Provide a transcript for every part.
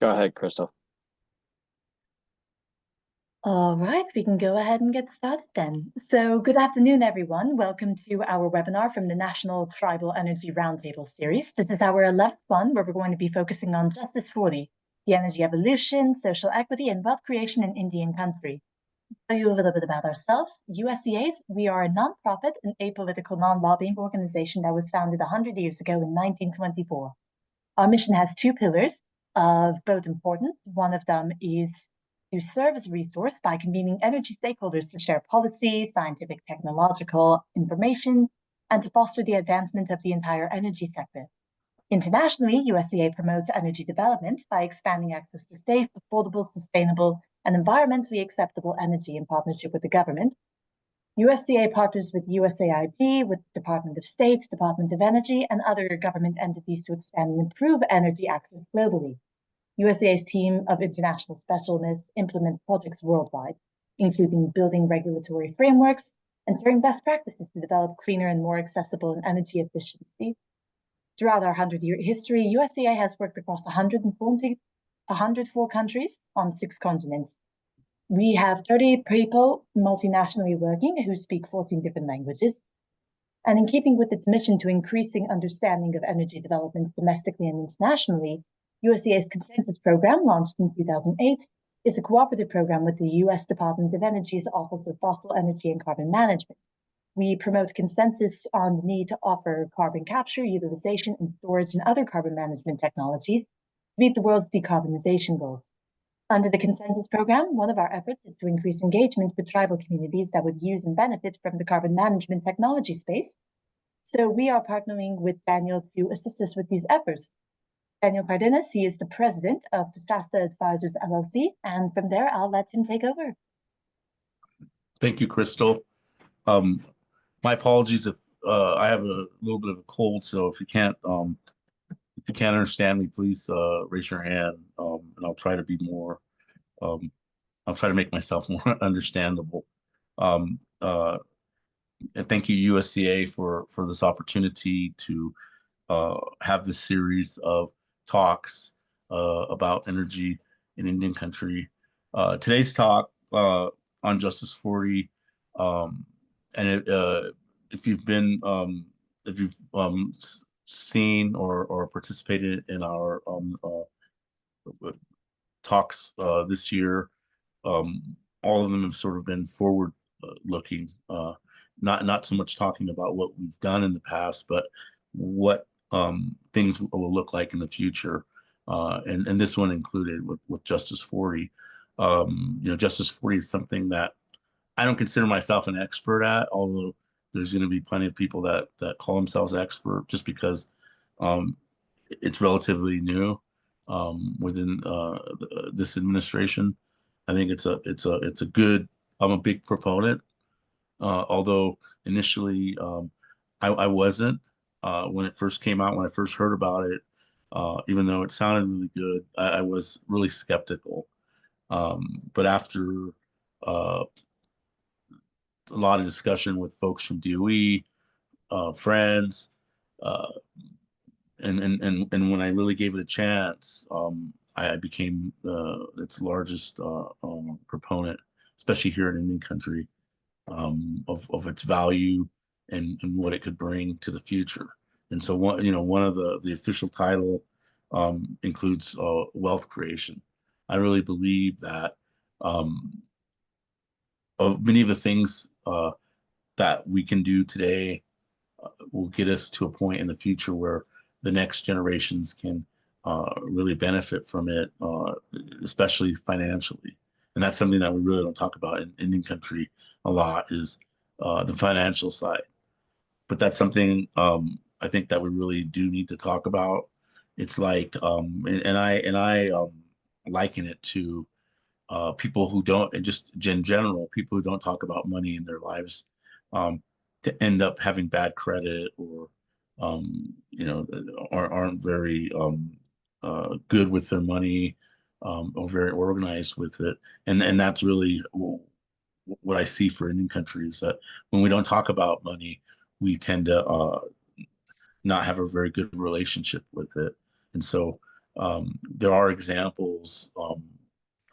Go ahead, Crystal. All right, we can go ahead and get started then. So, good afternoon, everyone. Welcome to our webinar from the National Tribal Energy Roundtable series. This is our 11th one, where we're going to be focusing on Justice 40, the energy evolution, social equity, and wealth creation in Indian country. To tell you a little bit about ourselves, USCAs, we are a nonprofit and apolitical non-lobbying organization that was founded 100 years ago in 1924. Our mission has two pillars of both importance. One of them is to serve as a resource by convening energy stakeholders to share policy, scientific, technological information, and to foster the advancement of the entire energy sector. Internationally, USCA promotes energy development by expanding access to safe, affordable, sustainable, and environmentally acceptable energy in partnership with the government. USCA partners with USAID, with Department of State, Department of Energy, and other government entities to expand and improve energy access globally. USA's team of international specialists implement projects worldwide, including building regulatory frameworks and sharing best practices to develop cleaner and more accessible and energy efficiency. Throughout our 100-year history, USAA has worked across 104 countries on 6 continents. We have 30 people multinationally working who speak 14 different languages. And in keeping with its mission to increasing understanding of energy developments domestically and internationally, USDA's Consensus Program, launched in 2008, is a cooperative program with the US Department of Energy's Office of Fossil Energy and Carbon Management. We promote consensus on the need to offer carbon capture, utilization, and storage and other carbon management technologies to meet the world's decarbonization goals. Under the Consensus Program, one of our efforts is to increase engagement with tribal communities that would use and benefit from the carbon management technology space. So we are partnering with Daniel to assist us with these efforts. Daniel Cardenas, he is the president of the Shasta Advisors LLC, and from there, I'll let him take over. Thank you, Crystal. My apologies if I have a little bit of a cold, so if you can't understand me, please raise your hand, and I'll try to be more. I'll try to make myself more understandable. Um, uh, and thank you, USCA, for this opportunity to have this series of talks about energy in Indian country. Today's talk on Justice 40, um, and if you've been if you've seen or participated in our talks this year, um, all of them have sort of been forward looking, not so much talking about what we've done in the past, but what things will look like in the future. And this one included with Justice 40. Justice 40 is something that I don't consider myself an expert at, although there's going to be plenty of people that call themselves expert just because um, it's relatively new within this administration. I think it's a good. I'm a big proponent, although initially I wasn't when it first came out. When I first heard about it, even though it sounded really good, I was really skeptical. But after uh, a lot of discussion with folks from DOE, friends, uh, and when I really gave it a chance, I became its largest proponent, especially here in Indian country, of its value and what it could bring to the future. And so one of the official title includes wealth creation. I really believe that of many of the things that we can do today will get us to a point in the future where the next generations can really benefit from it, especially financially. And that's something that we really don't talk about in Indian country a lot is the financial side. But that's something I think that we really do need to talk about. It's like, and I liken it to people who don't, and just in general, people who don't talk about money in their lives, to end up having bad credit or, aren't very good with their money, or very organized with it. And that's really what I see for Indian countries, that when we don't talk about money, we tend to not have a very good relationship with it. And so There are examples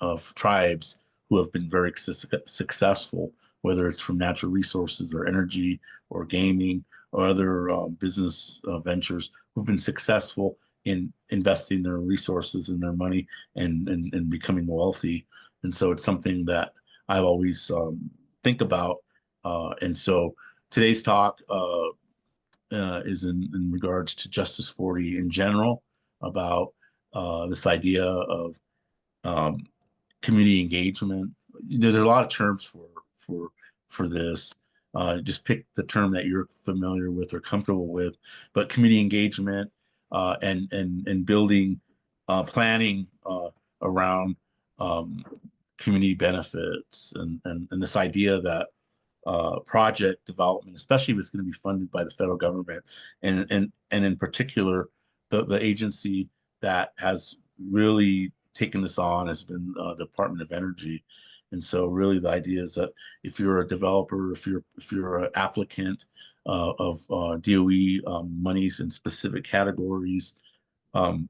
of tribes who have been very successful, whether it's from natural resources or energy or gaming or other business ventures, who've been successful in investing their resources and their money and becoming wealthy. And so it's something that I've always think about. And so today's talk is in regards to Justice 40 in general, about this idea of um, community engagement. There's a lot of terms for this. Just pick the term that you're familiar with or comfortable with. But community engagement and building planning around um, community benefits and this idea that project development, especially if it's going to be funded by the federal government, and in particular, the agency that has really taken this on has been the Department of Energy. And so, really, the idea is that if you're a developer, if you're an applicant of DOE monies in specific categories, um,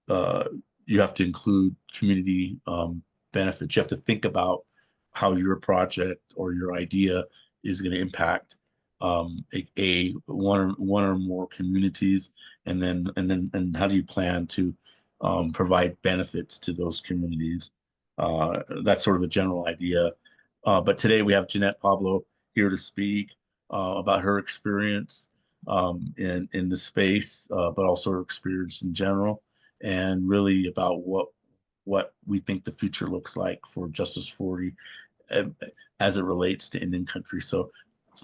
uh, you have to include community benefits. You have to think about how your project or your idea is going to impact a one or more communities, and how do you plan to provide benefits to those communities? That's sort of the general idea. But today we have Jeanette Pablo here to speak about her experience in the space, but also her experience in general, and really about what we think the future looks like for Justice 40 uh, as it relates to Indian country. So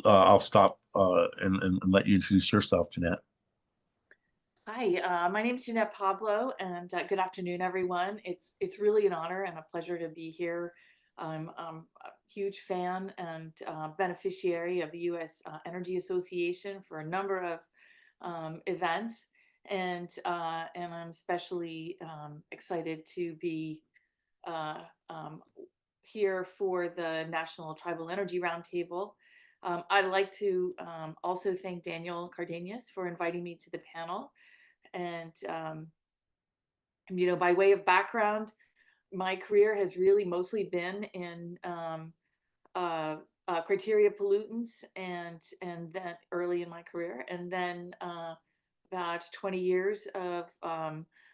I'll stop and let you introduce yourself, Jeanette. Hi, my name is Jeanette Pablo, and good afternoon, everyone. It's really an honor and a pleasure to be here. I'm a huge fan and beneficiary of the U.S. Energy Association for a number of events, and I'm especially excited to be uh, um, here for the National Tribal Energy Roundtable. I'd like to also thank Daniel Cardenas for inviting me to the panel. And, by way of background, my career has really mostly been in uh, criteria pollutants, and then early in my career, and then about 20 years of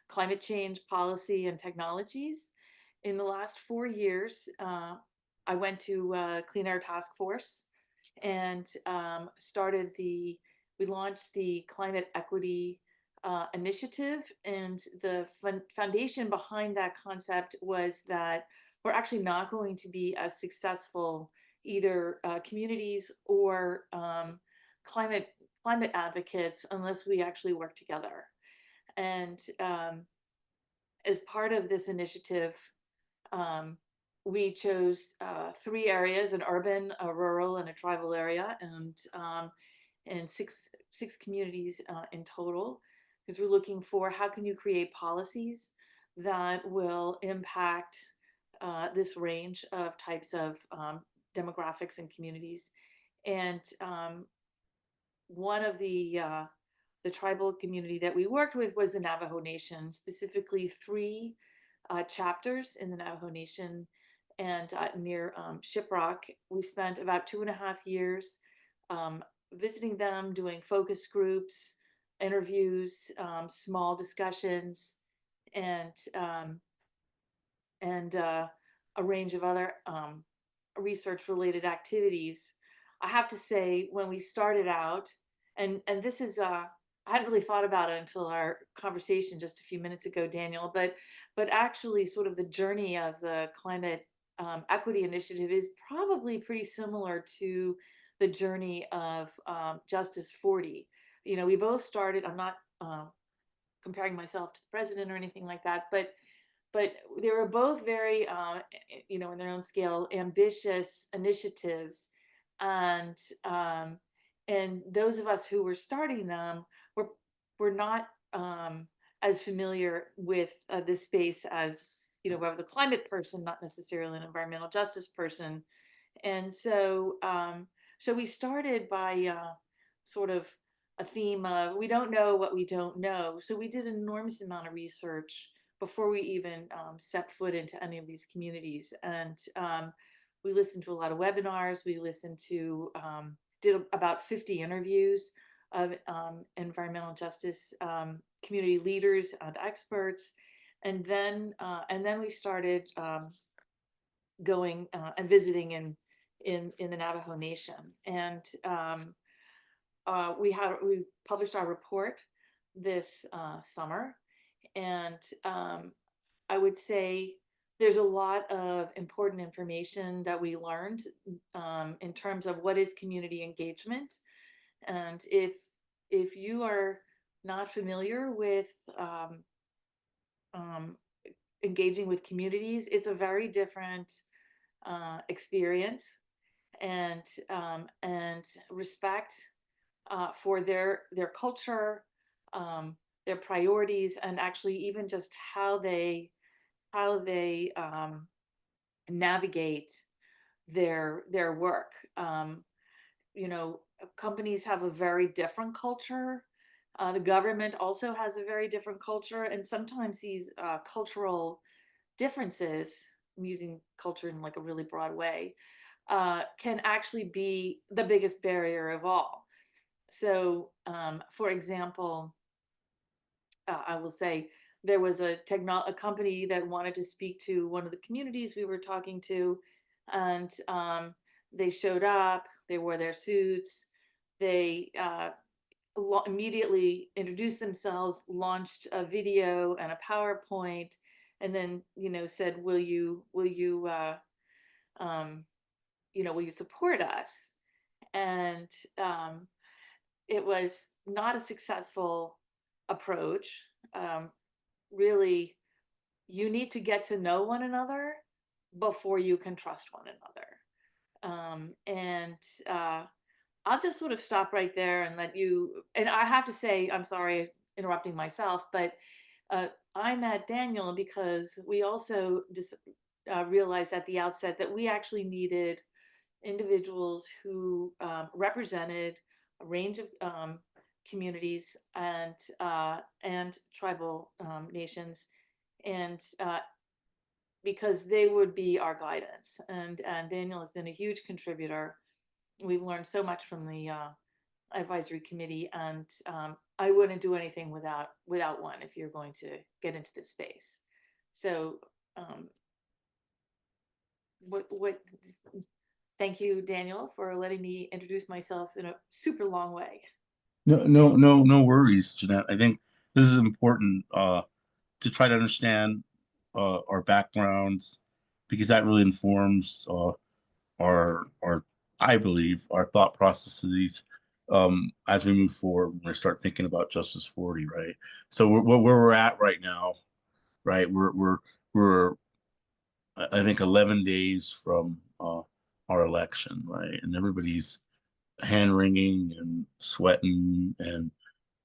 climate change policy and technologies. In the last 4 years, I went to Clean Air Task Force and we launched the Climate Equity Initiative. And the foundation behind that concept was that we're actually not going to be as successful, either communities or climate climate advocates, unless we actually work together. And as part of this initiative, um, we chose three areas: an urban, a rural, and a tribal area, and six communities in total, because we're looking for how can you create policies that will impact this range of types of demographics and communities. And one of the tribal community that we worked with was the Navajo Nation, specifically three chapters in the Navajo Nation, and near Shiprock. We spent about 2.5 years um, visiting them, doing focus groups, interviews, small discussions, and um, and a range of other research related activities. I have to say, when we started out, and this is I hadn't really thought about it until our conversation just a few minutes ago, Daniel, but actually sort of the journey of the climate equity initiative is probably pretty similar to the journey of Justice 40. We both started, I'm not comparing myself to the president or anything like that, but they were both very, in their own scale, ambitious initiatives, and um, and those of us who were starting them were not as familiar with this space as I was a climate person, not necessarily an environmental justice person, and so we started by sort of a theme of we don't know what we don't know. So we did an enormous amount of research before we even stepped foot into any of these communities. And we listened to a lot of webinars. We listened to, did about 50 interviews of environmental justice community leaders and experts. And then we started going and visiting in the Navajo Nation. And we published our report this summer, and I would say there's a lot of important information that we learned in terms of what is community engagement. And if you are not familiar with um, engaging with communities, it's a very different experience, and respect for their culture, their priorities, and actually even just how they navigate their work. You know, companies have a very different culture. The government also has a very different culture, and sometimes these cultural differences, I'm using culture in like a really broad way, can actually be the biggest barrier of all. So, for example, I will say there was a company that wanted to speak to one of the communities we were talking to, and they showed up. They wore their suits. They immediately introduced themselves, launched a video and a PowerPoint, and then said, um, will you support us?" And it was not a successful approach. Really, you need to get to know one another before you can trust one another. And I'll just sort of stop right there and let you. And I have to say, I'm sorry, interrupting myself, but I met Daniel because we also just realized at the outset that we actually needed individuals who represented a range of communities and tribal nations, and because they would be our guidance. And Daniel has been a huge contributor. We've learned so much from the advisory committee, and I wouldn't do anything without one if you're going to get into this space. So what thank you, Daniel, for letting me introduce myself in a super long way. No worries, Jeanette. I think this is important to try to understand our backgrounds, because that really informs our I believe our thought processes as we move forward when we start thinking about Justice 40, right? So where we're at right now, right? We're I think 11 days from our election, right? And everybody's hand wringing and sweating, and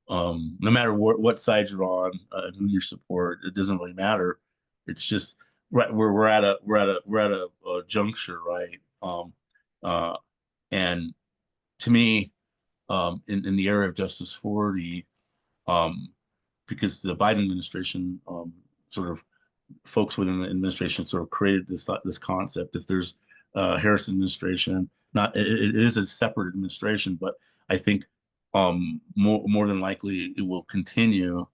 no matter what side you're on, who you support, it doesn't really matter. It's just right. We're at a juncture, right? Uh, and to me, in the area of Justice 40, um, because the Biden administration, sort of folks within the administration sort of created this concept. If there's Harris administration, not it is a separate administration, but I think more than likely it will continue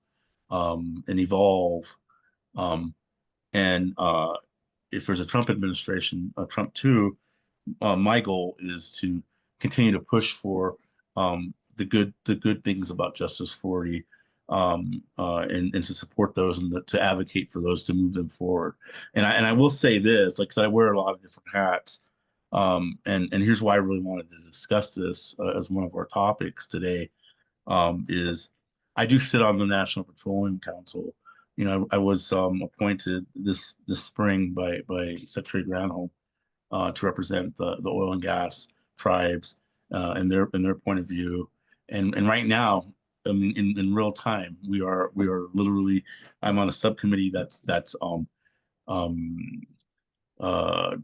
and evolve. Um, and if there's a Trump administration, Trump two, my goal is to continue to push for the good things about Justice 40, and to support those and to advocate for those to move them forward. And I will say this, like I said, I wear a lot of different hats. And here's why I really wanted to discuss this as one of our topics today, is I do sit on the National Petroleum Council. I was appointed this spring by Secretary Granholm to represent the oil and gas tribes and their point of view. And right now, I mean, in real time, we are literally. I'm on a subcommittee that's um, uh,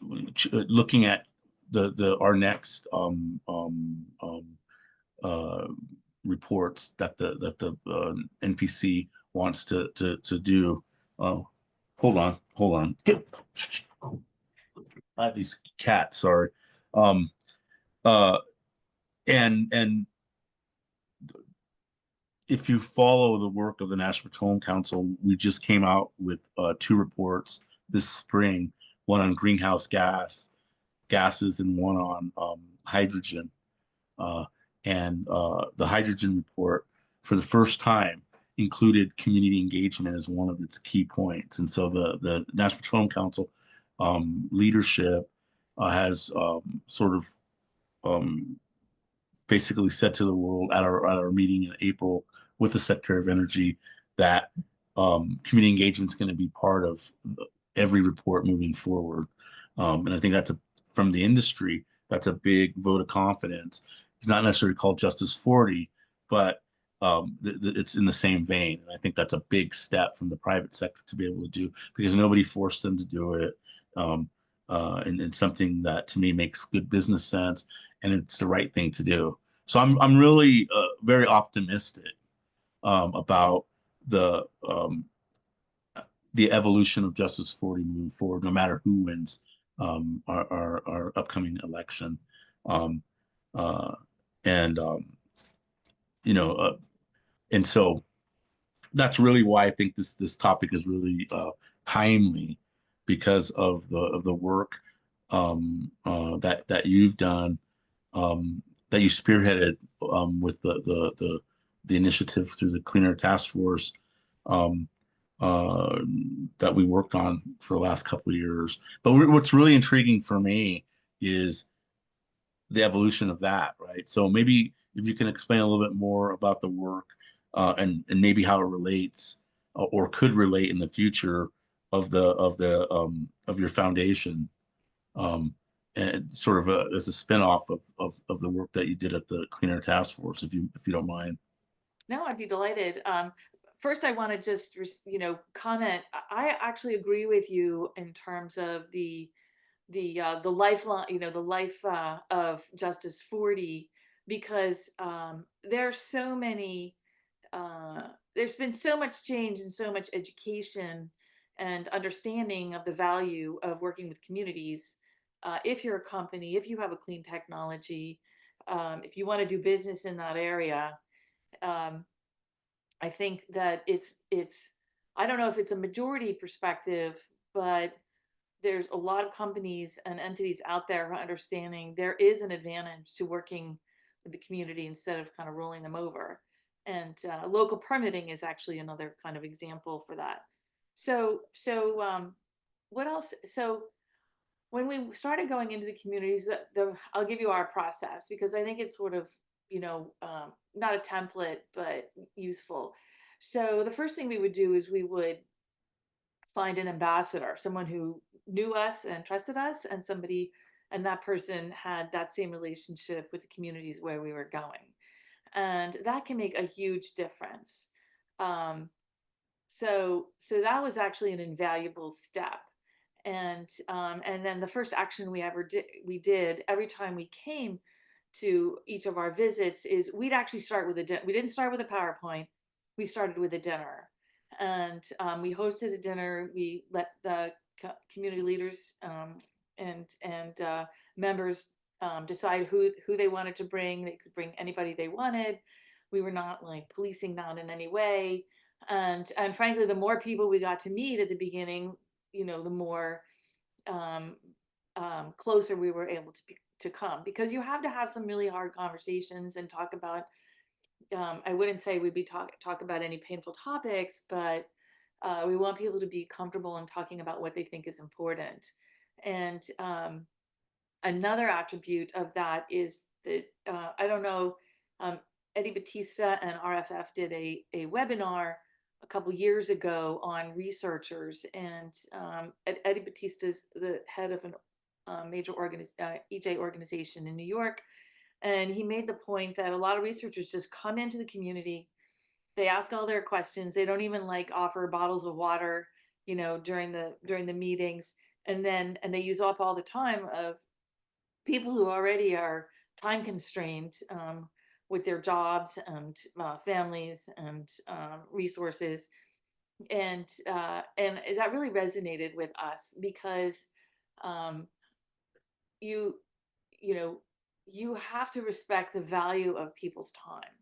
looking at the our next reports that the NPC wants to do. Hold on. I have these cats. Sorry. Um, uh, and if you follow the work of the National Petroleum Council, we just came out with 2 reports this spring, one on greenhouse gases and one on hydrogen. Uh, and the hydrogen report, for the first time, included community engagement as one of its key points. And so the National Petroleum Council leadership has sort of um, basically said to the world at our meeting in April with the Secretary of Energy that community engagement is going to be part of every report moving forward. And I think from the industry, that's a big vote of confidence. It's not necessarily called Justice 40, but it's in the same vein. And I think that's a big step from the private sector to be able to do, because nobody forced them to do it. And something that to me makes good business sense, and it's the right thing to do. So I'm really very optimistic about the um, the evolution of Justice 40 moving forward, no matter who wins our upcoming election. Um, uh, and you know, and so that's really why I think this topic is really timely, because of the work that you've done, that you spearheaded with the initiative through the Clean Air Task Force, um, uh, that we worked on for the last couple of years. But what's really intriguing for me is the evolution of that, right? So maybe if you can explain a little bit more about the work, and maybe how it relates, or could relate in the future of of your foundation, um, and sort of as a spinoff of the work that you did at the Clean Air Task Force, if you don't mind. No, I'd be delighted. First, I want to just, comment. I actually agree with you in terms of the lifeline, the life of Justice 40, because there's so many. There's been so much change and so much education and understanding of the value of working with communities. If you're a company, if you have a clean technology, if you want to do business in that area, um, I think that it's I don't know if it's a majority perspective, but there's a lot of companies and entities out there who are understanding there is an advantage to working with the community instead of kind of rolling them over. And local permitting is actually another kind of example for that. So what else? So when we started going into the communities, I'll give you our process because I think it's sort of, not a template, but useful. So the first thing we would do is we would find an ambassador, someone who knew us and trusted us, and that person had that same relationship with the communities where we were going. And that can make a huge difference. Um, so that was actually an invaluable step. And then the first action we did every time we came to each of our visits is we'd actually start with a dinner. We didn't start with a PowerPoint. We started with a dinner, and we hosted a dinner. We let the community leaders and members decide who they wanted to bring. They could bring anybody they wanted. We were not like policing that in any way. And frankly, the more people we got to meet at the beginning, the more um, closer we were able to come, because you have to have some really hard conversations and talk about. I wouldn't say we'd be talk about any painful topics, but we want people to be comfortable in talking about what they think is important. And another attribute of that is that I don't know, um, Eddie Batista and RFF did a webinar a couple years ago on researchers, and Eddie Batista's the head of an major EJ organization in New York, and he made the point that a lot of researchers just come into the community, they ask all their questions, they don't even like offer bottles of water, during the meetings, and they use up all the time of people who already are time constrained, with their jobs and families and resources, and that really resonated with us because um, you you know you have to respect the value of people's time.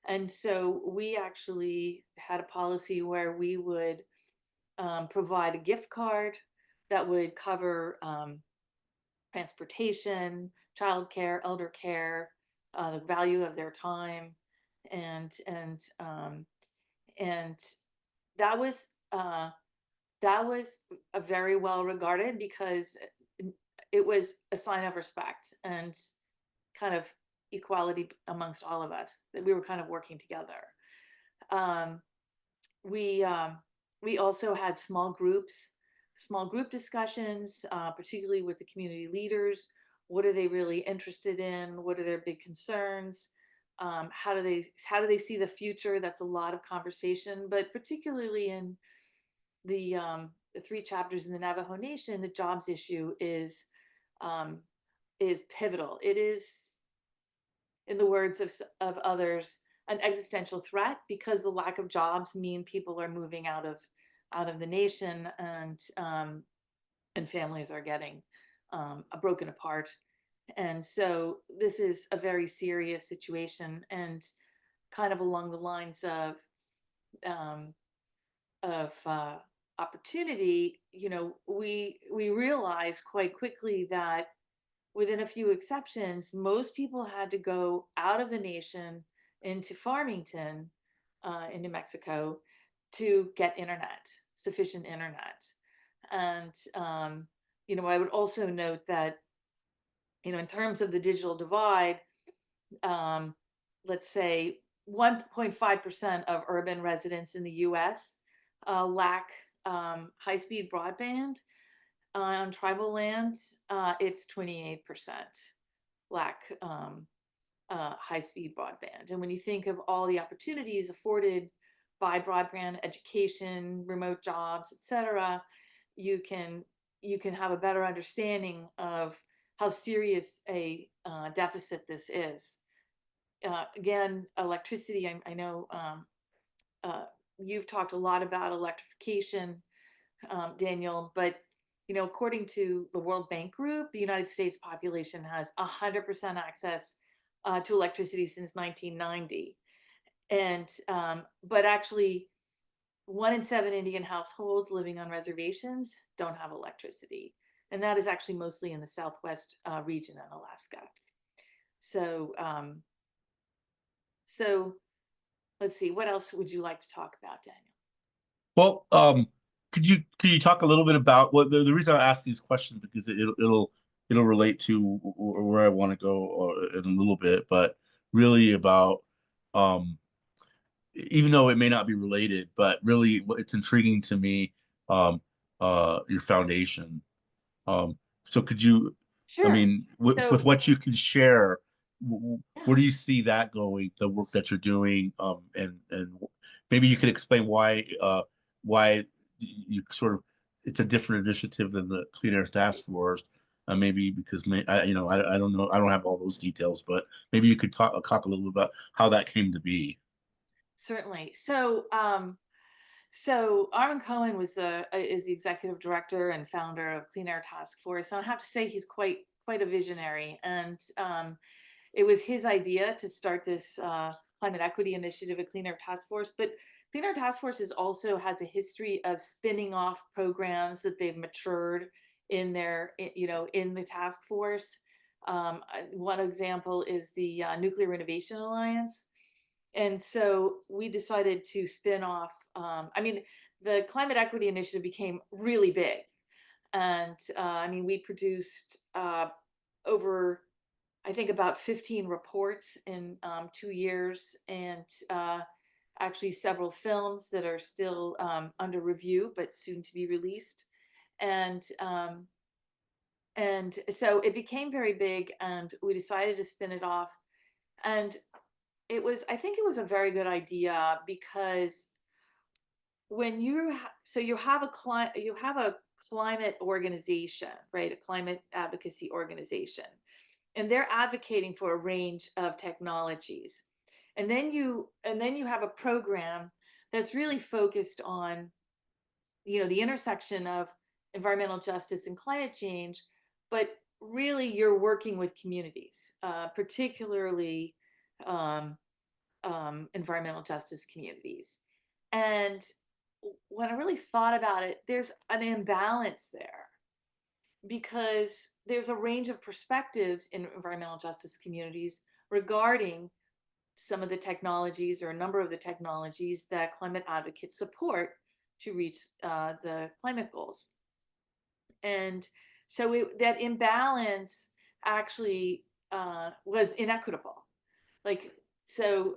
And so we actually had a policy where we would provide a gift card that would cover transportation, childcare, elder care, the value of their time, and and um, and that was that was a very well regarded because it was a sign of respect and kind of equality amongst all of us, that we were kind of working together. Um, we we also had small group discussions, particularly with the community leaders. What are they really interested in? What are their big concerns? How do they see the future? That's a lot of conversation, but particularly in the three chapters in the Navajo Nation, the jobs issue um, is pivotal. It is, in the words of others, an existential threat because the lack of jobs mean people are moving out of the nation, and families are getting broken apart. And so this is a very serious situation, and kind of along the lines um, of opportunity. We realized quite quickly that within a few exceptions, most people had to go out of the nation into Farmington, in New Mexico, to get internet, sufficient internet. And, I would also note that, in terms of the digital divide, um, let's say 1.5% of urban residents in the US lack high-speed broadband. On tribal land, it's 28% lack high-speed broadband. And when you think of all the opportunities afforded by broadband, education, remote jobs, etc., you can have a better understanding of how serious a deficit this is. Again, electricity. I know uh, you've talked a lot about electrification, Daniel, but according to the World Bank Group, the United States population has 100% access to electricity since 1990, and but actually, 1 in 7 Indian households living on reservations don't have electricity, and that is actually mostly in the Southwest region in Alaska. So, so let's see, what else would you like to talk about, Daniel? Well, could you talk a little bit about what the reason I ask these questions, because it'll relate to where I want to go in a little bit, but really about um even though it may not be related, but really it's intriguing to me, um your foundation. Um, so could you, I Sure. mean, with So, what you can share, yeah, where do you see that going, the work that you're doing? And maybe you could explain why you sort of, it's a different initiative than the Clean Air Task Force. Maybe because I don't know, I don't have all those details, but maybe you could talk a little bit about how that came to be. certainly. So Armin Cohen is the executive director and founder of Clean Air Task Force, and I have to say he's quite a visionary. And it was his idea to start this climate equity initiative at Clean Air Task Force. But Clean Air Task Force also has a history of spinning off programs that they've matured in in the task force. One example is the Nuclear Innovation Alliance. And so we decided to spin off. The Climate Equity Initiative became really big. And we produced over, I think, about 15 reports in 2 years, and actually several films that are still under review but soon to be released. And so it became very big, and we decided to spin it off. And I think it was a very good idea because when you have you have a climate organization, right? A climate advocacy organization, and they're advocating for a range of technologies. And then you have a program that's really focused on, the intersection of environmental justice and climate change, but really you're working with communities, particularly um, environmental justice communities. And when I really thought about it, there's an imbalance there because there's a range of perspectives in environmental justice communities regarding some of the technologies or a number of the technologies that climate advocates support to reach the climate goals. And so that imbalance actually was inequitable. Like, so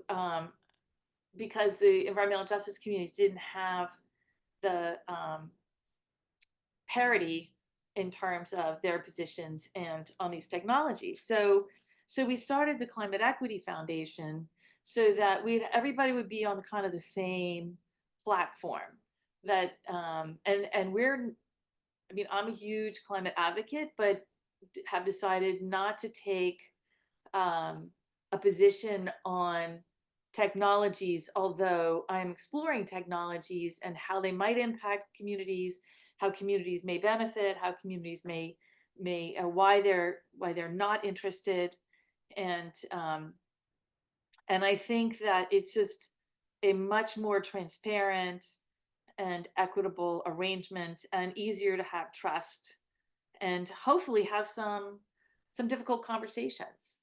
because the environmental justice communities didn't have the parity in terms of their positions and on these technologies. So we started the Climate Equity Foundation so that everybody would be on the kind of the same platform. That and we're, I mean, I'm a huge climate advocate, but have decided not to take a position on technologies, although I'm exploring technologies and how they might impact communities, how communities may benefit, how communities may why they're not interested, and and I think that it's just a much more transparent and equitable arrangement and easier to have trust and hopefully have some difficult conversations.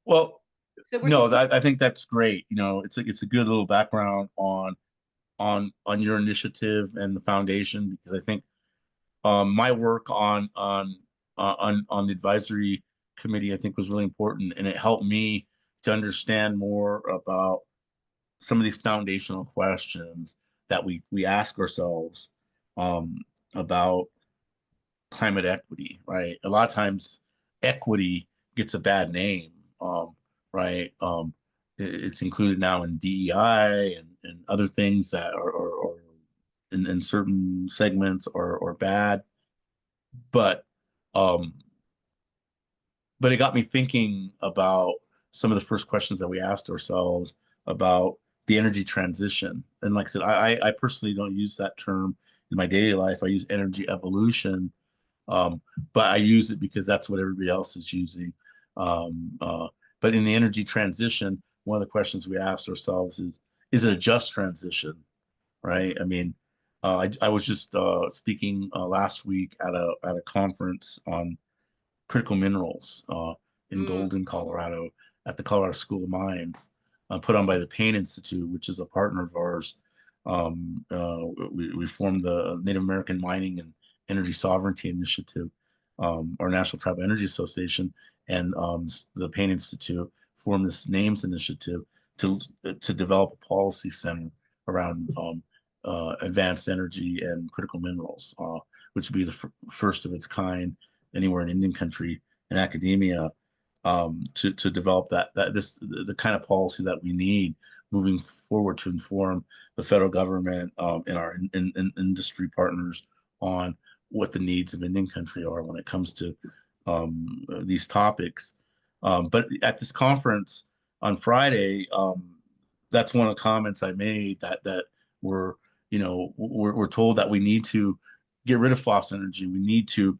Well, So we're no, continuing. I think that's great. It's a good little background on your initiative and the foundation, because I think my work on the advisory committee, I think, was really important, and it helped me to understand more about some of these foundational questions that we ask ourselves um, about climate equity, right? A lot of times equity gets a bad name, right? It's included now in DEI and other things that are in certain segments are bad. But um, but it got me thinking about some of the first questions that we asked ourselves about the energy transition. And like I said, I personally don't use that term in my daily life. I use energy evolution, um, but I use it because that's what everybody else is using. Um, uh, but in the energy transition, one of the questions we asked ourselves is it a just transition, right? I mean, I was just speaking last week at a conference on critical minerals in Mm, Golden, Colorado, at the Colorado School of Mines, put on by the Payne Institute, which is a partner of ours. We formed the Native American Mining and Energy Sovereignty Initiative, our National Tribal Energy Association, and the Payne Institute formed this NAMES initiative to develop a policy center around advanced energy and critical minerals, which would be the first of its kind anywhere in Indian country and academia, to develop the kind of policy that we need moving forward to inform the federal government and our industry partners on what the needs of Indian country are when it comes to these topics. But at this conference on Friday, that's one of the comments I made that were, we're told that we need to get rid of fossil energy. We need to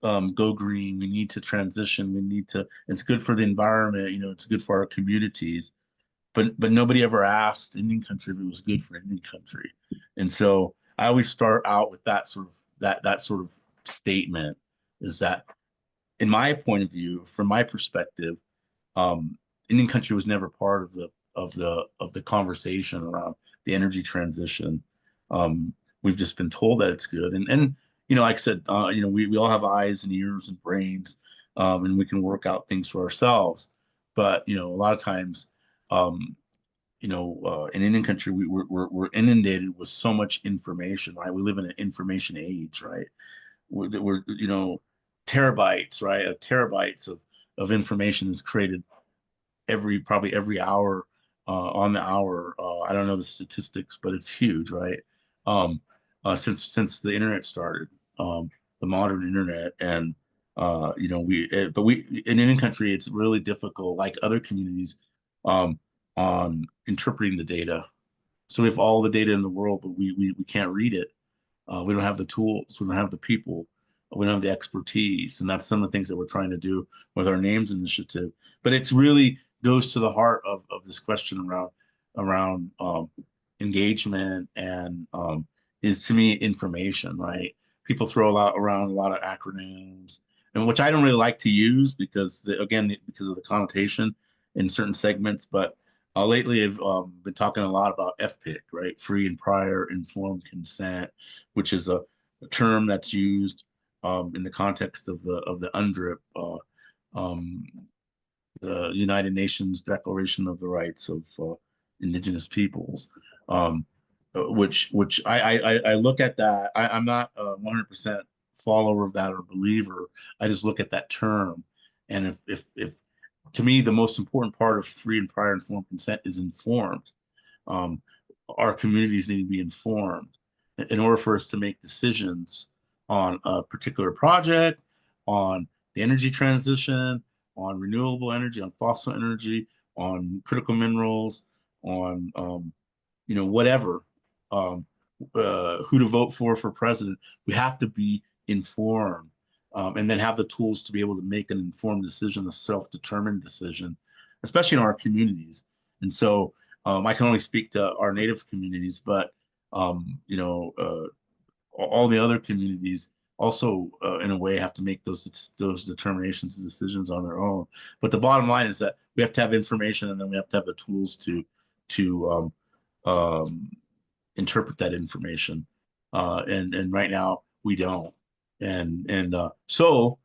go green. We need to transition. It's good for the environment. It's good for our communities. But nobody ever asked Indian country if it was good for Indian country. And so I always start out with that sort of statement, is that, in my point of view, from my perspective, um, Indian country was never part of the conversation around the energy transition. We've just been told that it's good, and like I said, we all have eyes and ears and brains, and we can work out things for ourselves. But a lot of times, um, in Indian country, we're inundated with so much information, right? We live in an information age, right? We're terabytes, right? Terabytes of information is created probably every hour, on the hour. I don't know the statistics, but it's huge, right? Since the internet started, the modern internet, and You know, but we in Indian country, it's really difficult, like other communities, um, on interpreting the data. So we have all the data in the world, but we can't read it. We don't have the tools. We don't have the people. We don't have the expertise, and that's some of the things that we're trying to do with our names initiative. But it's really goes to the heart of this question around engagement and is to me information, right? People throw a lot around a lot of acronyms, and which I don't really like to use because again because of the connotation in certain segments. But lately I've been talking a lot about FPIC, right? Free and prior informed consent, which is a term that's used in the context of the UNDRIP, um, the United Nations Declaration of the Rights of Indigenous Peoples, um, which I look at that. I'm not a 100% follower of that or believer. I just look at that term, and if to me the most important part of free and prior informed consent is informed. Um, our communities need to be informed in order for us to make decisions on a particular project, on the energy transition, on renewable energy, on fossil energy, on critical minerals, on you know, whatever, um, who to vote for president. We have to be informed, and then have the tools to be able to make an informed decision, a self-determined decision, especially in our communities. And so I can only speak to our native communities, but you know, all the other communities also, in a way, have to make those determinations and decisions on their own. But the bottom line is that we have to have information, and then we have to have the tools to um, interpret that information. And right now we don't. And so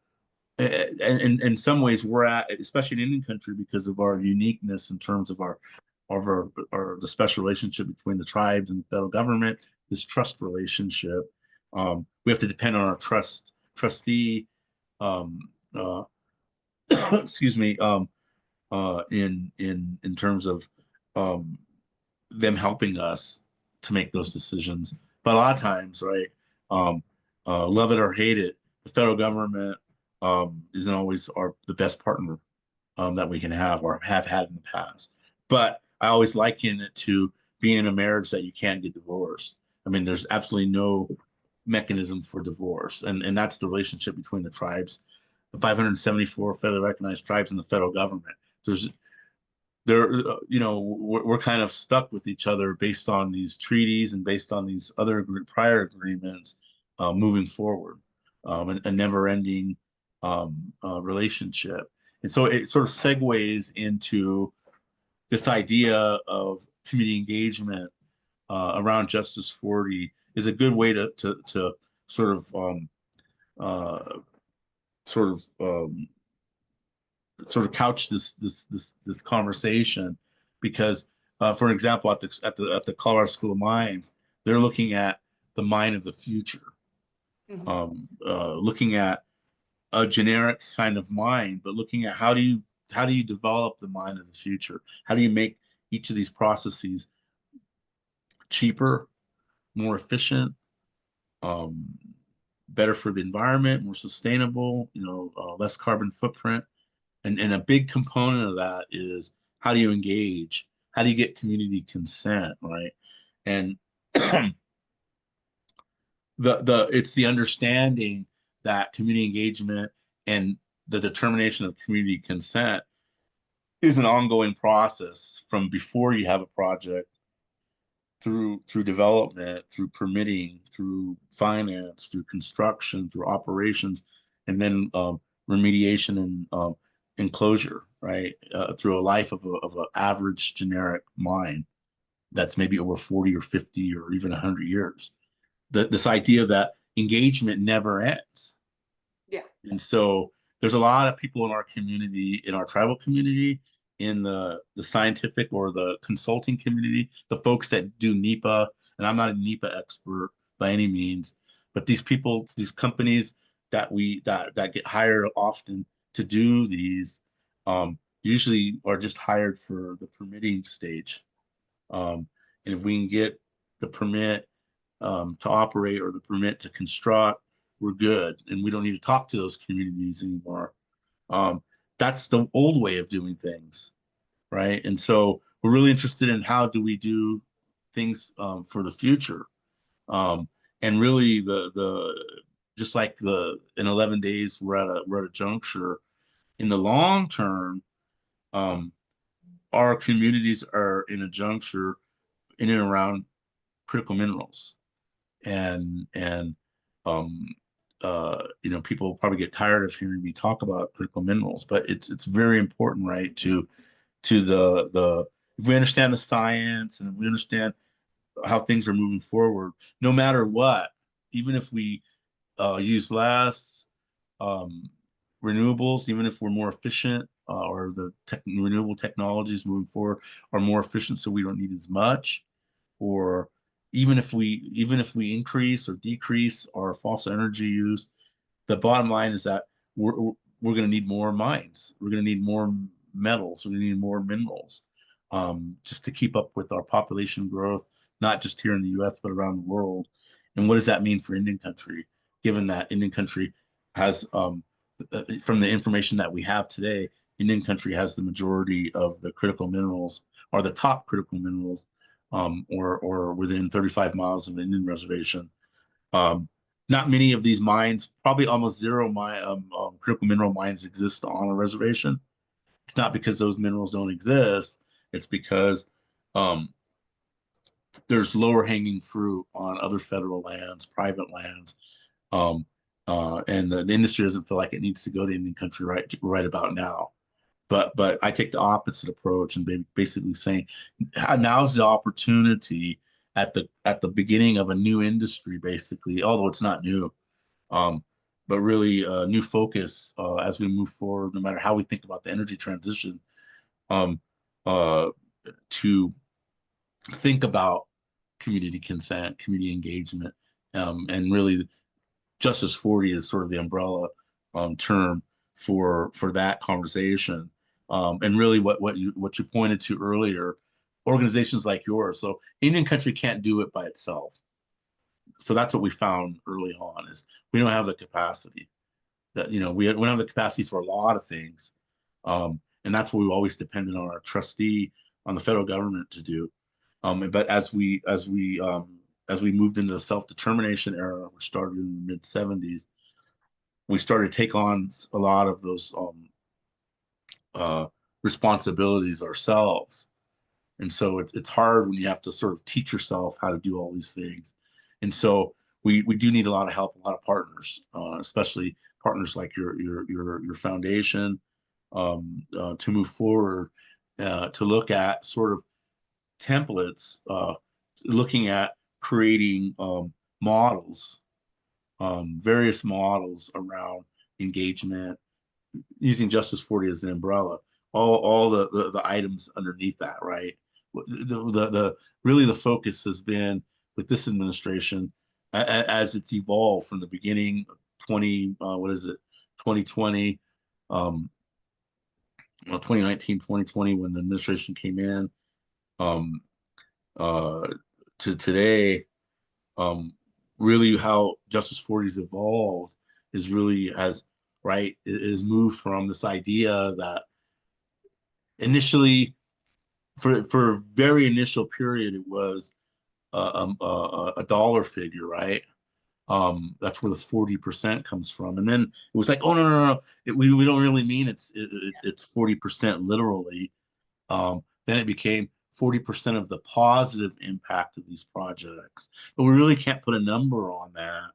in some ways we're at, especially in Indian country, because of our uniqueness in terms of our the special relationship between the tribes and the federal government, this trust relationship. We have to depend on our trustee, um, uh, excuse me, in terms of um, them helping us to make those decisions. But a lot of times, right, love it or hate it, the federal government isn't always the best partner that we can have or have had in the past. But I always liken it to being in a marriage that you can't get divorced. I mean, there's absolutely no mechanism for divorce, and that's the relationship between the tribes, the 574 federally recognized tribes, and the federal government. There's there you know, we're kind of stuck with each other based on these treaties and based on these other prior agreements, moving forward, a never-ending relationship. And so it sort of segues into this idea of community engagement around Justice 40 is a good way to sort of uh, sort of um, couch this conversation, because for example at the Colorado School of Mines, they're looking at the mine of the future, Mhm. looking at a generic kind of mine, but looking at how do you develop the mine of the future, how do you make each of these processes cheaper, more efficient, um, better for the environment, more sustainable, you know, less carbon footprint. And a big component of that is how do you engage? How do you get community consent, right? And the it's the understanding that community engagement and the determination of community consent is an ongoing process from before you have a project through development, through permitting, through finance, through construction, through operations, and then remediation and enclosure, right? Through a life of an average generic mine that's maybe over 40 or 50 or even 100 years. This idea that engagement never ends. Yeah. And so there's a lot of people in our community, in our tribal community, in the scientific or the consulting community, the folks that do NEPA, and I'm not a NEPA expert by any means, but these people, these companies that get hired often to do these, usually are just hired for the permitting stage. And if we can get the permit to operate or the permit to construct, we're good, and we don't need to talk to those communities anymore. That's the old way of doing things, right? And so we're really interested in how do we do things for the future. And really the just like the in 11 days we're at a juncture. In the long term, um, our communities are in a juncture in and around critical minerals. And um people probably get tired of hearing me talk about critical minerals, but it's very important, right? To the if we understand the science and if we understand how things are moving forward, no matter what, even if we use less um, renewables, even if we're more efficient, or the renewable technologies moving forward are more efficient, so we don't need as much, or even if we increase or decrease our fossil energy use, the bottom line is that we're going to need more mines. We're going to need more metals. We're going to need more minerals, just to keep up with our population growth, not just here in the U.S. but around the world. And what does that mean for Indian country? Given that Indian country has, from the information that we have today, Indian country has the majority of the critical minerals, or the top critical minerals, or within 35 miles of an Indian reservation. Um, Not many of these mines, probably almost zero critical mineral mines exist on a reservation. It's not because those minerals don't exist. It's because um, there's lower hanging fruit on other federal lands, private lands, and the industry doesn't feel like it needs to go to Indian country right about now. But I take the opposite approach and basically saying now's the opportunity at the beginning of a new industry, basically, although it's not new, um, but really a new focus as we move forward, no matter how we think about the energy transition, um, uh, to think about community consent, community engagement, and really Justice 40 is sort of the umbrella term for that conversation. And really what you pointed to earlier, organizations like yours. So Indian country can't do it by itself. So that's what we found early on is we don't have the capacity. That we don't have the capacity for a lot of things. And that's what we always depended on our trustee, on the federal government to do. But as we moved into the self-determination era, which started in the mid 70s, we started to take on a lot of those uh, responsibilities ourselves. And so it's hard when you have to sort of teach yourself how to do all these things. And so we do need a lot of help, a lot of partners, especially partners like your foundation, to move forward, to look at sort of templates, looking at creating models, various models around engagement, using Justice 40 as an umbrella, all the items underneath that, right? Really the focus has been with this administration, as it's evolved from the beginning of 2020, um, 2019, 2020, when the administration came in, um, uh, to today, um, really how Justice 40 has evolved is moved from this idea that initially, for a very initial period, it was a dollar figure, right? That's where the 40% comes from, and then it was like, oh no, we don't really mean it's 40% literally. Then it became 40% of the positive impact of these projects, but we really can't put a number on that,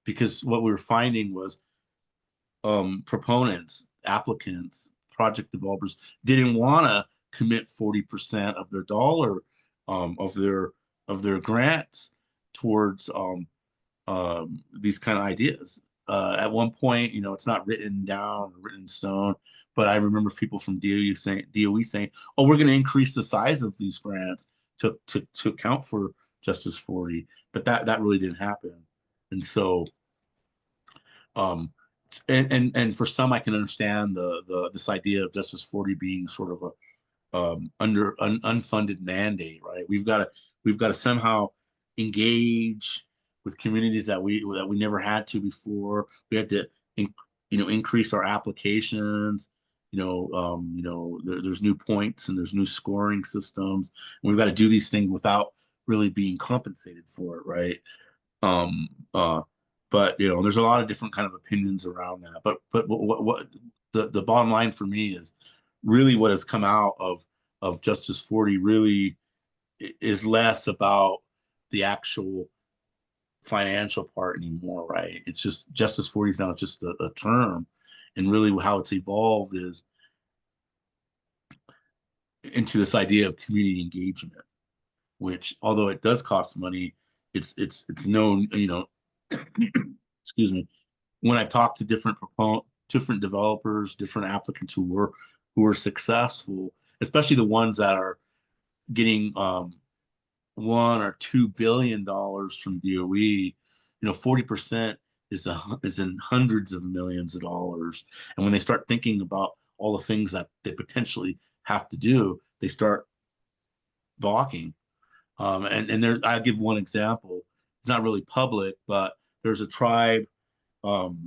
because what we were finding was proponents, applicants, project developers didn't want to commit 40% of their dollar, of their grants towards these kind of ideas. At one point, it's not written down, written in stone, but I remember people from DOE saying, "Oh, we're going to increase the size of these grants to account for Justice 40," but that really didn't happen. And so, um, and for some, I can understand the this idea of Justice 40 being sort of a unfunded mandate, right? We've got to somehow engage with communities that we never had to before. We had to increase our applications. There's new points and there's new scoring systems, and we've got to do these things without really being compensated for it, right? Um, uh, but there's a lot of different kind of opinions around that. But what the bottom line for me is really what has come out of Justice 40 really is less about the actual financial part anymore, right? It's just Justice 40 is now just a term, and really how it's evolved is into this idea of community engagement, which although it does cost money, it's known, excuse me, when I've talked to different developers, different applicants who are successful, especially the ones that are getting $1 or $2 billion from DOE, 40% is in hundreds of millions of dollars. And when they start thinking about all the things that they potentially have to do, they start balking. And there, I'll give one example. It's not really public, but there's a tribe that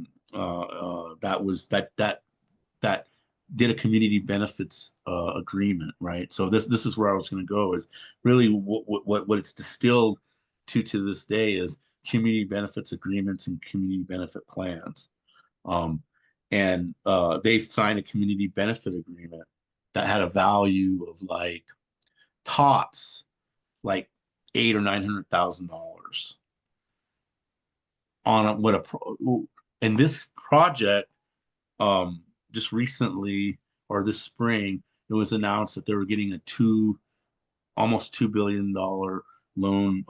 did a community benefits agreement, right? So this is where I was going to go. Is really what it's distilled to this day is community benefits agreements and community benefit plans. And they signed a community benefit agreement that had a value of like tops like $800,000 or $900,000 on and this project just recently or this spring it was announced that they were getting almost $2 billion loan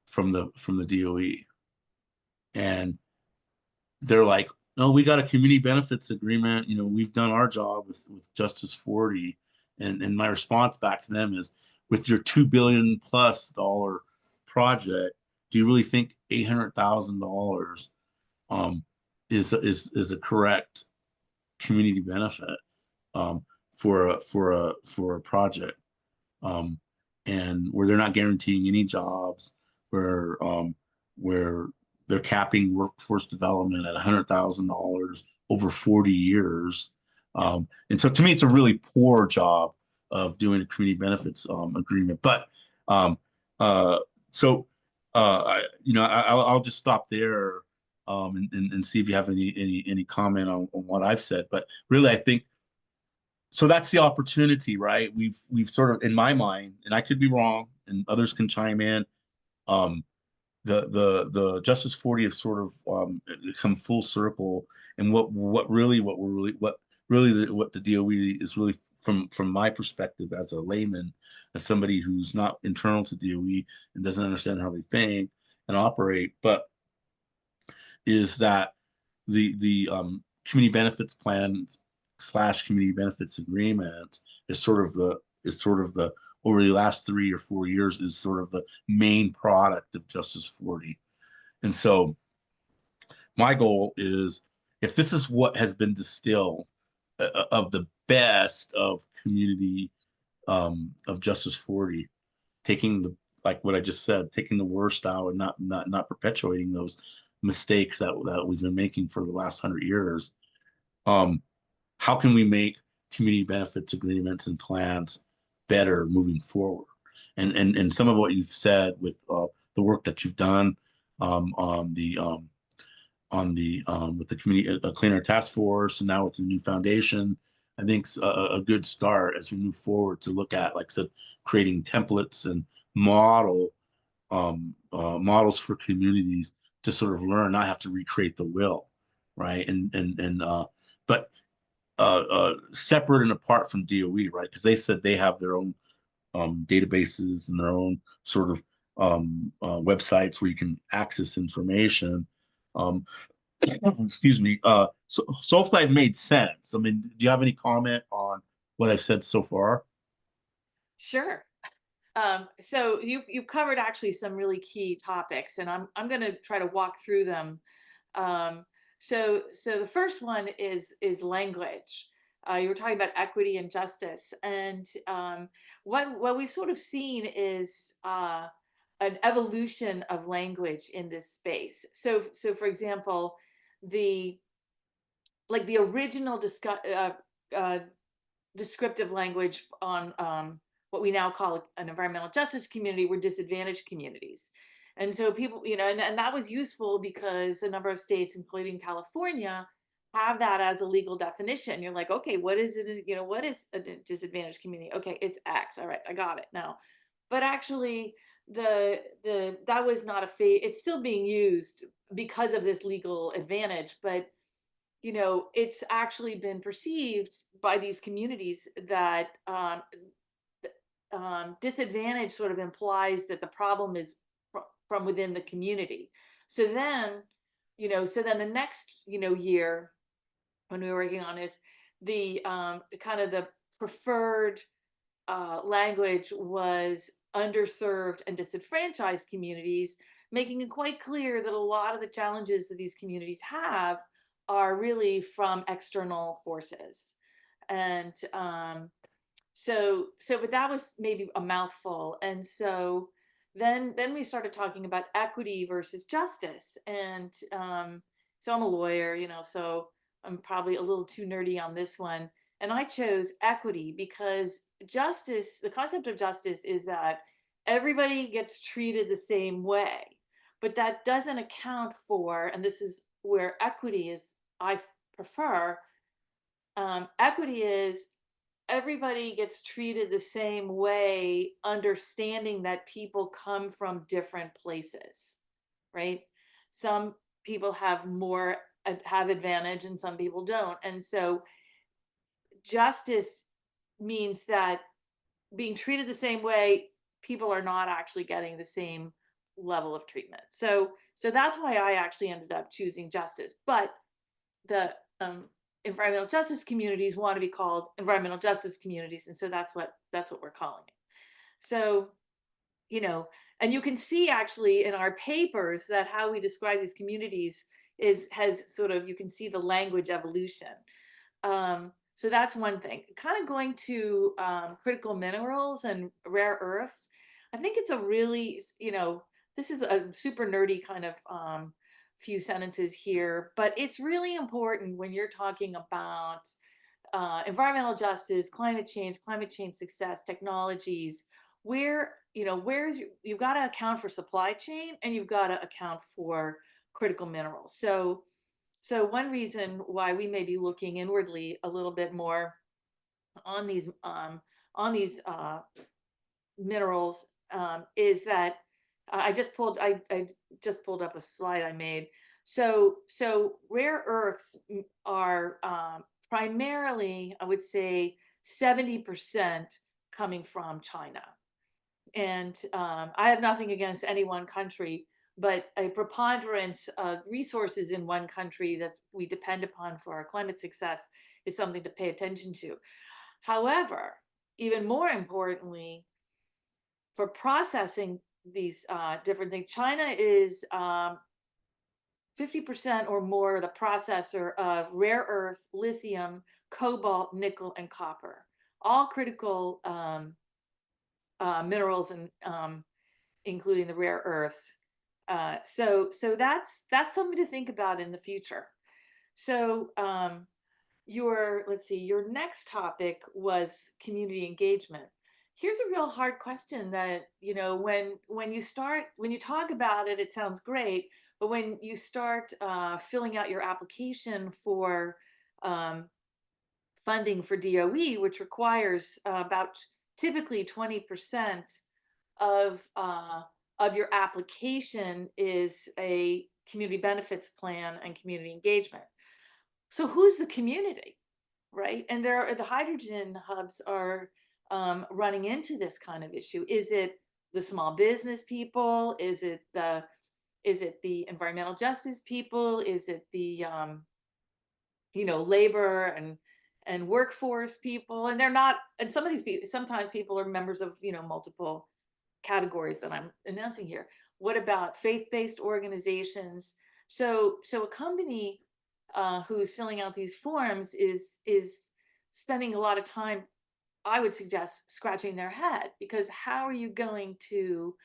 from the DOE, and they're like, no, we got a community benefits agreement, we've done our job with Justice 40. And my response back to them is, with your $2 billion+ project, do you really think $800,000 is a correct community benefit for a project, and where they're not guaranteeing any jobs, where they're capping workforce development at $100,000 over 40 years. And so to me, it's a really poor job of doing a community benefits agreement. But so I'll just stop there and see if you have any comment on what I've said. But really, I think so. That's the opportunity, right? We've sort of, in my mind, and I could be wrong, and others can chime in. The Justice 40 has sort of come full circle, and what the DOE is really, from my perspective as a layman, as somebody who's not internal to DOE and doesn't understand how they think and operate, but is that the community benefits plan / community benefits agreement is sort of the over the last 3 or 4 years is sort of the main product of Justice 40. And so my goal is, if this is what has been distilled of the best of community of Justice 40, taking the, like what I just said, taking the worst out and not perpetuating those mistakes that we've been making for the last 100 years. How can we make community benefits agreements and plans better moving forward? And some of what you've said with the work that you've done on the with the community Clean Air Task Force, and now with the new foundation, I think a good start as we move forward to look at, like I said, creating templates and models for communities to sort of learn, not have to recreate the wheel, right? But separate and apart from DOE, right? Because they said they have their own databases and their own sort of websites where you can access information. Excuse me. So hopefully I've made sense. I mean, do you have any comment on what I've said so far? Sure. So you've covered actually some really key topics, and I'm going to try to walk through them. So the first one is language. You were talking about equity and justice, and what we've sort of seen is an evolution of language in this space. So for example, the the original descriptive language on what we now call an environmental justice community were disadvantaged communities. And so people, and that was useful because a number of states, including California, have that as a legal definition. You're like, okay, what is it? What is a disadvantaged community? Okay, it's X. All right, I got it now. But actually, the that was not it's still being used because of this legal advantage, but it's actually been perceived by these communities that disadvantage sort of implies that the problem is from within the community. So then, the next, year when we were working on this, the kind of the preferred language was underserved and disenfranchised communities, making it quite clear that a lot of the challenges that these communities have are really from external forces. And but that was maybe a mouthful. And so then we started talking about equity versus justice. And so I'm a lawyer, so I'm probably a little too nerdy on this one. And I chose equity because justice, the concept of justice is that everybody gets treated the same way. But that doesn't account for, and this is where equity is, I prefer, equity is everybody gets treated the same way, understanding that people come from different places, right? Some people have more, have advantage and some people don't. And so justice means that being treated the same way, people are not actually getting the same level of treatment. So that's why I actually ended up choosing justice. But the environmental justice communities want to be called environmental justice communities, and so that's what we're calling it. So, and you can see actually in our papers that how we describe these communities has sort of, you can see the language evolution. So that's one thing. Kind of going to critical minerals and rare earths. I think it's a really, this is a super nerdy kind of few sentences here, but it's really important when you're talking about environmental justice, climate change success, technologies, where, you've got to account for supply chain and you've got to account for critical minerals. So one reason why we may be looking inwardly a little bit more on these minerals is that I just pulled up a slide I made. So rare earths are primarily, I would say, 70% coming from China. And I have nothing against any one country, but a preponderance of resources in one country that we depend upon for our climate success is something to pay attention to. However, even more importantly, for processing these different things, China is 50% or more the processor of rare earth, lithium, cobalt, nickel, and copper, all critical minerals, and including the rare earths. So that's something to think about in the future. So let's see, your next topic was community engagement. Here's a real hard question that, when you talk about it, it sounds great, but when you start filling out your application for funding for DOE, which requires about typically 20% of your application is a community benefits plan and community engagement. So who's the community, right? And the hydrogen hubs are running into this kind of issue. Is it the small business people? Is it the environmental justice people? Is it the labor and workforce people? And they're not. And some of these people, sometimes people are members of multiple categories that I'm announcing here. What about faith-based organizations? So a company who's filling out these forms is spending a lot of time, I would suggest, scratching their head, because how are you going to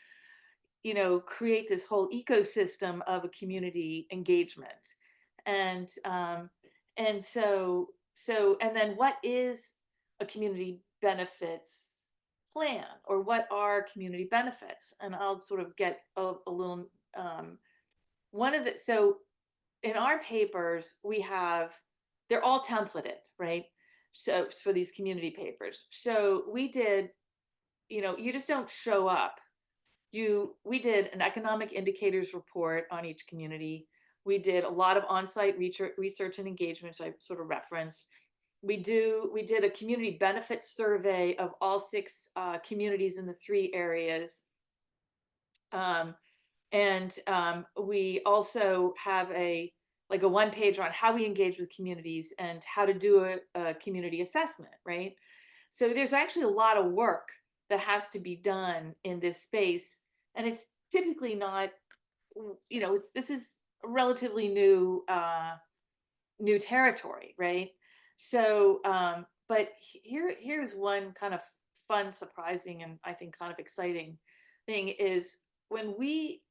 create this whole ecosystem of a community engagement. And and then what is a community benefits plan, or what are community benefits? And I'll sort of get a little one of the so in our papers we have, they're all templated, right? So for these community papers, so we did, you just don't show up. We did an economic indicators report on each community. We did a lot of on-site research and engagement, so I sort of referenced. We did a community benefits survey of all 6 communities in the 3 areas. We also have a one page on how we engage with communities and how to do a community assessment, right? So there's actually a lot of work that has to be done in this space, and it's typically not, this is relatively new territory, right? So, but here's one kind of fun, surprising, and I think kind of exciting thing is when we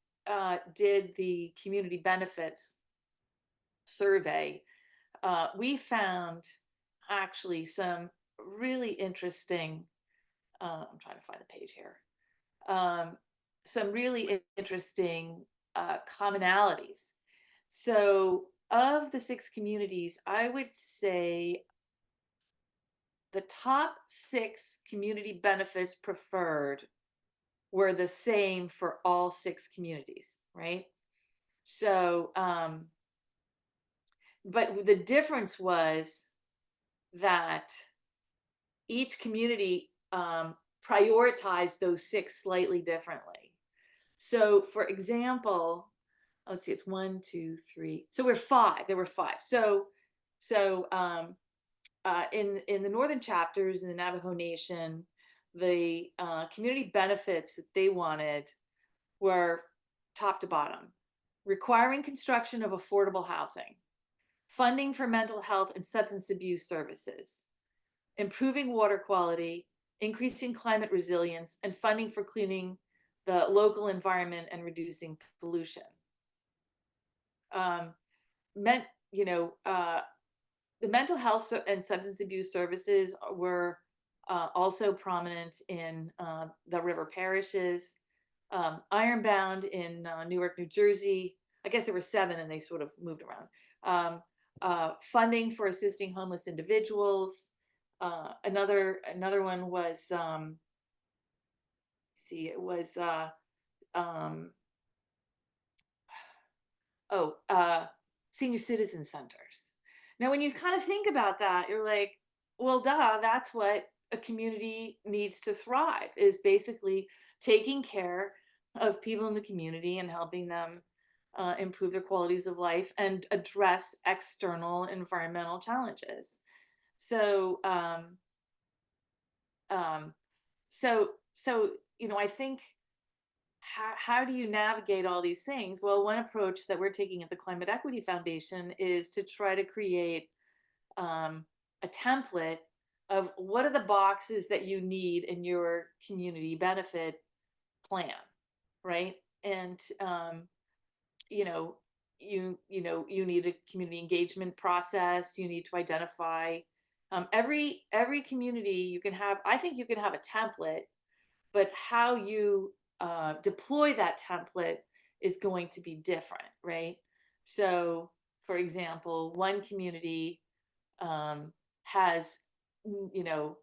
did the community benefits survey, we found actually some really interesting. I'm trying to find the page here. Some really interesting commonalities. So, of the 6 communities, I would say the top 6 community benefits preferred were the same for all 6 communities, right? So, but the difference was that each community prioritized those 6 slightly differently. So, for example, let's see, it's 1, 2, 3. So we're 5. There were 5. In the northern chapters in the Navajo Nation, the community benefits that they wanted were top to bottom: requiring construction of affordable housing, funding for mental health and substance abuse services, improving water quality, increasing climate resilience, and funding for cleaning the local environment and reducing pollution. Meant, the mental health and substance abuse services were also prominent in the river parishes. Ironbound in Newark, New Jersey. I guess there were 7 and they sort of moved around. Funding for assisting homeless individuals. Another one was, it was senior citizen centers. Now, when you kind of think about that, you're like, well, duh, that's what a community needs to thrive, is basically taking care of people in the community and helping them improve their qualities of life and address external environmental challenges. So, um, I think, how do you navigate all these things? Well, one approach that we're taking at the Climate Equity Foundation is to try to create a template of what are the boxes that you need in your community benefit plan, right? And you need a community engagement process. You need to identify every community. You can have, I think you can have a template, but how you deploy that template is going to be different, right? So, for example, one community has, no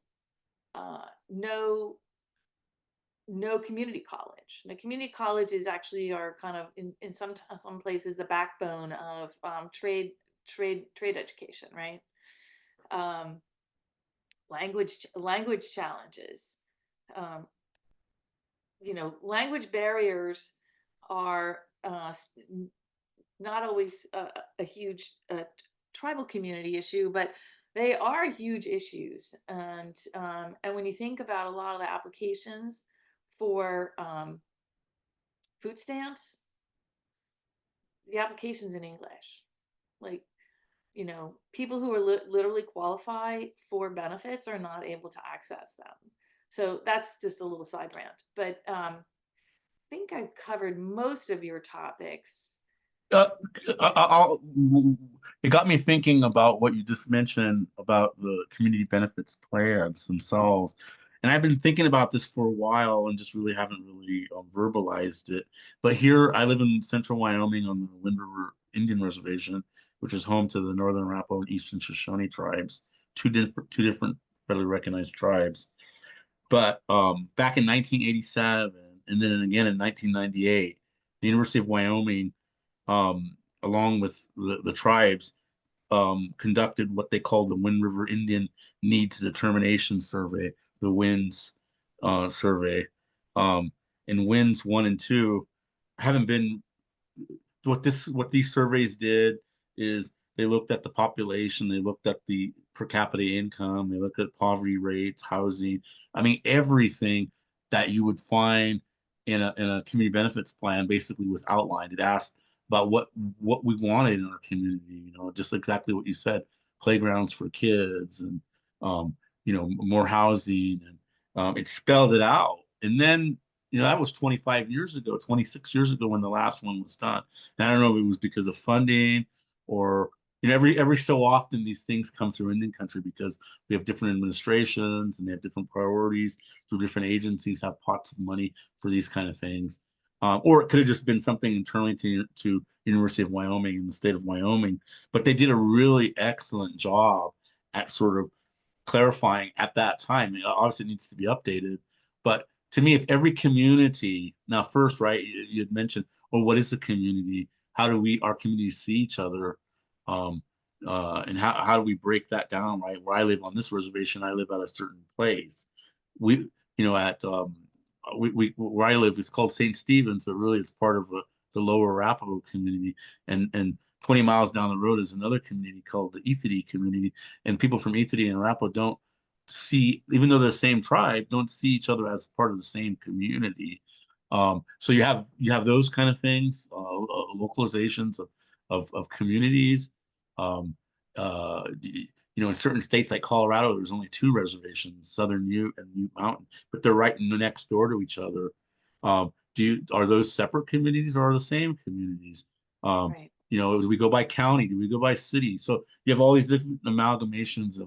community college. Now, community colleges actually are kind of in some places the backbone of trade education, right? Language challenges. Language barriers are not always a huge tribal community issue, but they are huge issues. And when you think about a lot of the applications for food stamps, the application's in English. Like, people who are literally qualify for benefits are not able to access them. So that's just a little side rant. But think I've covered most of your topics. Uh, it got me thinking about what you just mentioned about the community benefits plans themselves. And I've been thinking about this for a while and just really haven't really verbalized it. But here I live in central Wyoming on the Wind River Indian Reservation, which is home to the Northern Arapaho and Eastern Shoshone tribes, two different federally recognized tribes. But back in 1987 and then again in 1998, the University of Wyoming along with the tribes, conducted what they called the Wind River Indian Needs Determination Survey, the WINDS survey. Um, and WINDS 1 and 2 haven't been what these surveys did is they looked at the population, they looked at the per capita income, they looked at poverty rates, housing. I mean, everything that you would find in a community benefits plan basically was outlined. It asked about what we wanted in our community, just exactly what you said, playgrounds for kids and um, more housing and it spelled it out. And then that was 25 years ago, 26 years ago when the last one was done. And I don't know if it was because of funding or every so often these things come through Indian country because we have different administrations and they have different priorities. So different agencies have pots of money for these kind of things. Or it could have just been something internally to University of Wyoming and the state of Wyoming. But they did a really excellent job at sort of clarifying at that time. Obviously, it needs to be updated, but to me, if every community now first, right, you had mentioned, well, what is the community? How do our communities see each other? Um, and how do we break that down, right? Where I live on this reservation, I live at a certain place. We, at where I live is called St. Stephen's, but really it's part of the lower Arapaho community. And 20 miles down the road is another community called the Ethity community. And people from Ethity and Arapaho don't see, even though they're the same tribe, don't see each other as part of the same community. So you have those kind of things, localizations of communities. Um, in certain states like Colorado, there's only two reservations, Southern Ute and Ute Mountain, but they're right next door to each other. Are those separate communities or are the same communities? Right. Do we go by county? Do we go by city? So you have all these different amalgamations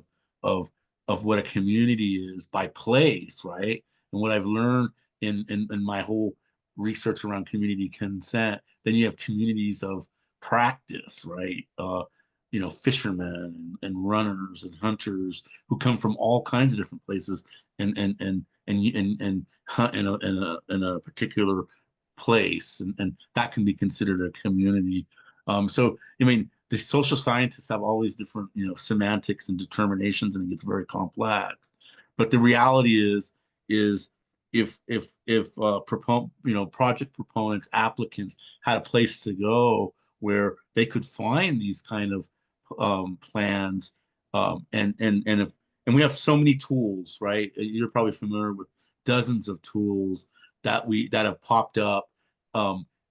of of what a community is by place, right? And what I've learned in my whole research around community consent, then you have communities of practice, right? Fishermen and runners and hunters who come from all kinds of different places and hunt in a particular place, and that can be considered a community. So I mean, the social scientists have all these different semantics and determinations, and it gets very complex. But the reality is if project proponents, applicants had a place to go where they could find these kind of plans, and we have so many tools, right? You're probably familiar with dozens of tools that have popped up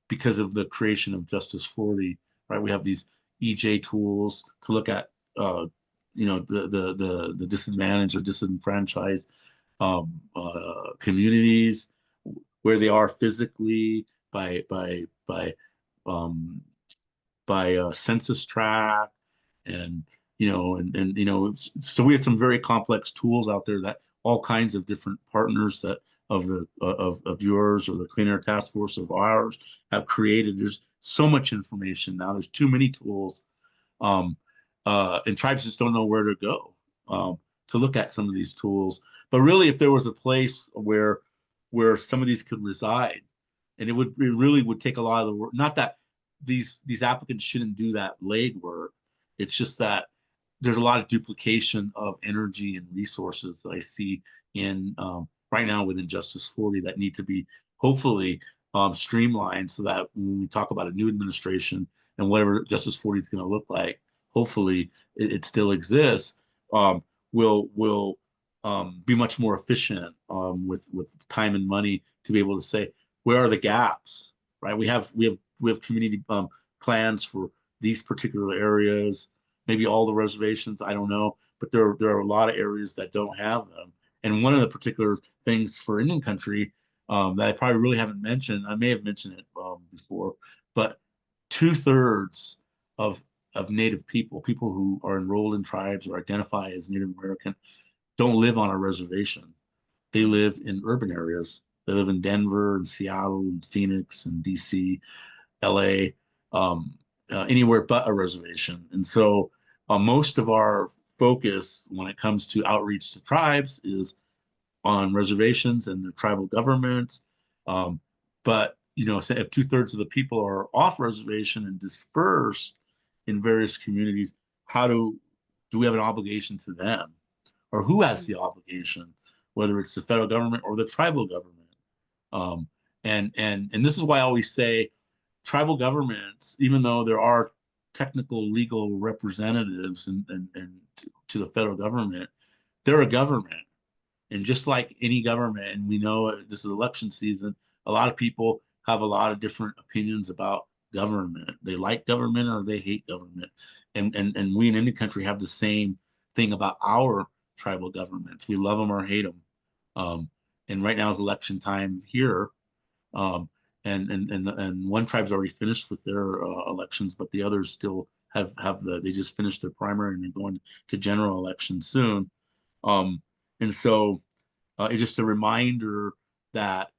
because of the creation of Justice 40, right? We have these EJ tools to look at the disadvantaged or disenfranchised communities, where they are physically um, by census tract, and so we have some very complex tools out there that all kinds of different partners that of yours or the Clean Air Task Force of ours have created. There's so much information now. There's too many tools, um, and tribes just don't know where to go to look at some of these tools. But really, if there was a place where some of these could reside, and it really would take a lot of the work. Not that these applicants shouldn't do that legwork. It's just that there's a lot of duplication of energy and resources that I see in right now within Justice 40 that need to be hopefully streamlined so that when we talk about a new administration and whatever Justice 40 is going to look like, hopefully it still exists, will be much more efficient with time and money to be able to say where are the gaps, right? We have community plans for these particular areas, maybe all the reservations, I don't know, but there are a lot of areas that don't have them. And one of the particular things for Indian country that I probably really haven't mentioned. I may have mentioned it before, but 2/3 of Native people, people who are enrolled in tribes or identify as Native American, don't live on a reservation. They live in urban areas. They live in Denver and Seattle and Phoenix and DC, LA, anywhere but a reservation. And so most of our focus when it comes to outreach to tribes is on reservations and their tribal governments. But say if 2/3 of the people are off reservation and dispersed in various communities, how do we have an obligation to them, or who has the obligation, whether it's the federal government or the tribal government? Um, and this is why I always say tribal governments, even though there are technical legal representatives and to the federal government, they're a government. And just like any government, and we know this is election season, a lot of people have a lot of different opinions about government. They like government or they hate government. And we in any country have the same thing about our tribal governments. We love them or hate them. And right now is election time here. Um, and one tribe's already finished with their elections, but the others still they just finished their primary and they're going to general election soon. Um, and so it's just a reminder that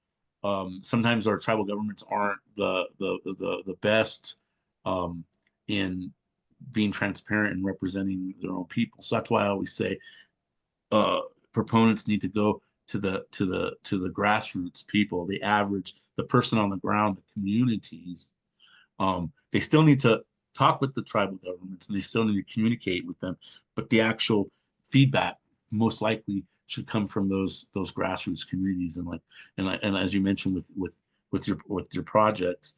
sometimes our tribal governments aren't the best in being transparent and representing their own people. So that's why I always say uh, proponents need to go to the grassroots people, the average, the person on the ground, the communities. They still need to talk with the tribal governments and they still need to communicate with them, but the actual feedback most likely should come from those grassroots communities. And as you mentioned with your projects,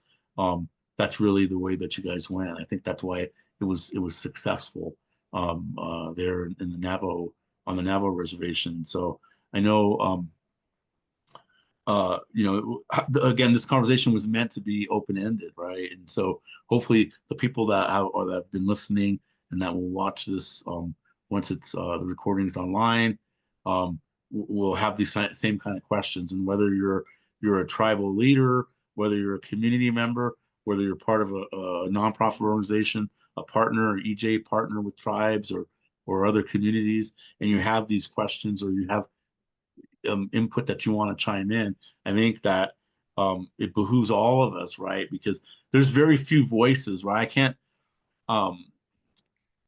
that's really the way that you guys went. I think that's why it was successful there in the Navajo on the Navajo reservation. So I know again, this conversation was meant to be open-ended, right? And so hopefully the people that have been listening and that will watch this once it's the recording is online, will have these same kind of questions. And whether you're a tribal leader, whether you're a community member, whether you're part of a nonprofit organization, a partner or EJ partner with tribes or other communities, and you have these questions or you have input that you want to chime in, I think that it behooves all of us, right? Because there's very few voices, right? I can't. Um,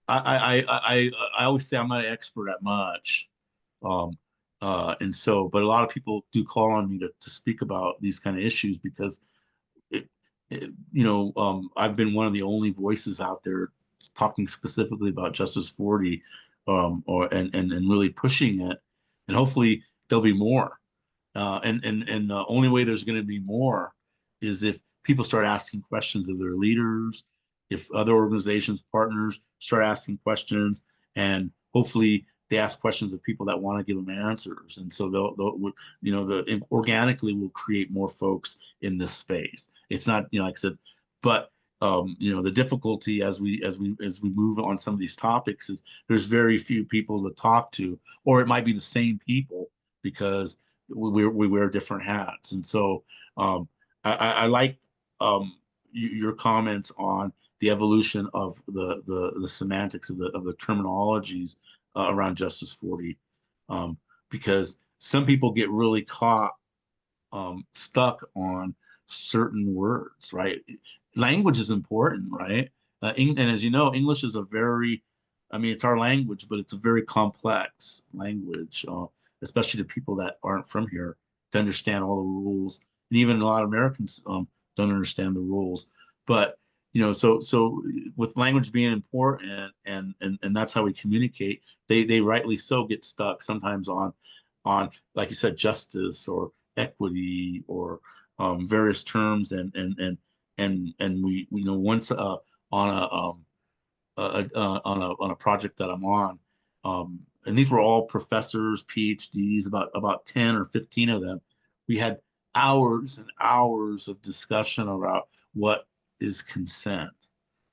I always say I'm not an expert at much, um, and so, but a lot of people do call on me to speak about these kind of issues because I've been one of the only voices out there talking specifically about Justice 40, and really pushing it, and hopefully there'll be more. And the only way there's going to be more is if people start asking questions of their leaders, if other organizations, partners start asking questions, and hopefully they ask questions of people that want to give them answers. And so organically will create more folks in this space. It's not, like I said, but the difficulty as we move on some of these topics is there's very few people to talk to, or it might be the same people because we wear different hats. And so I like your comments on the evolution of the semantics of the terminologies around Justice 40, because some people get really caught stuck on certain words, right? Language is important, right? And as you know, English is I mean, it's our language, but it's a very complex language, especially to people that aren't from here to understand all the rules. And even a lot of Americans don't understand the rules. But so with language being important and that's how we communicate, they rightly so get stuck sometimes on like you said, justice or equity or various terms and we once on a project that I'm on, and these were all professors, PhDs, about 10 or 15 of them. We had hours and hours of discussion about what is consent.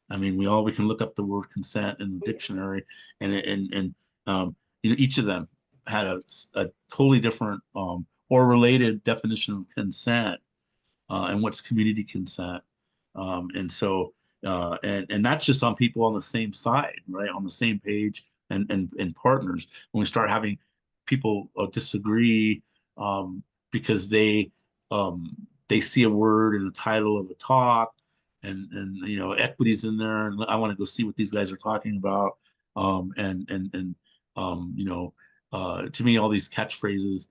I mean, we can look up the word consent in the dictionary, and each of them had a totally different or related definition of consent, and what's community consent. And so, and that's just on people on the same side, right? On the same page, and partners. When we start having people disagree, because they see a word in the title of a talk, and equity's in there, and I want to go see what these guys are talking about. And to me, all these catchphrases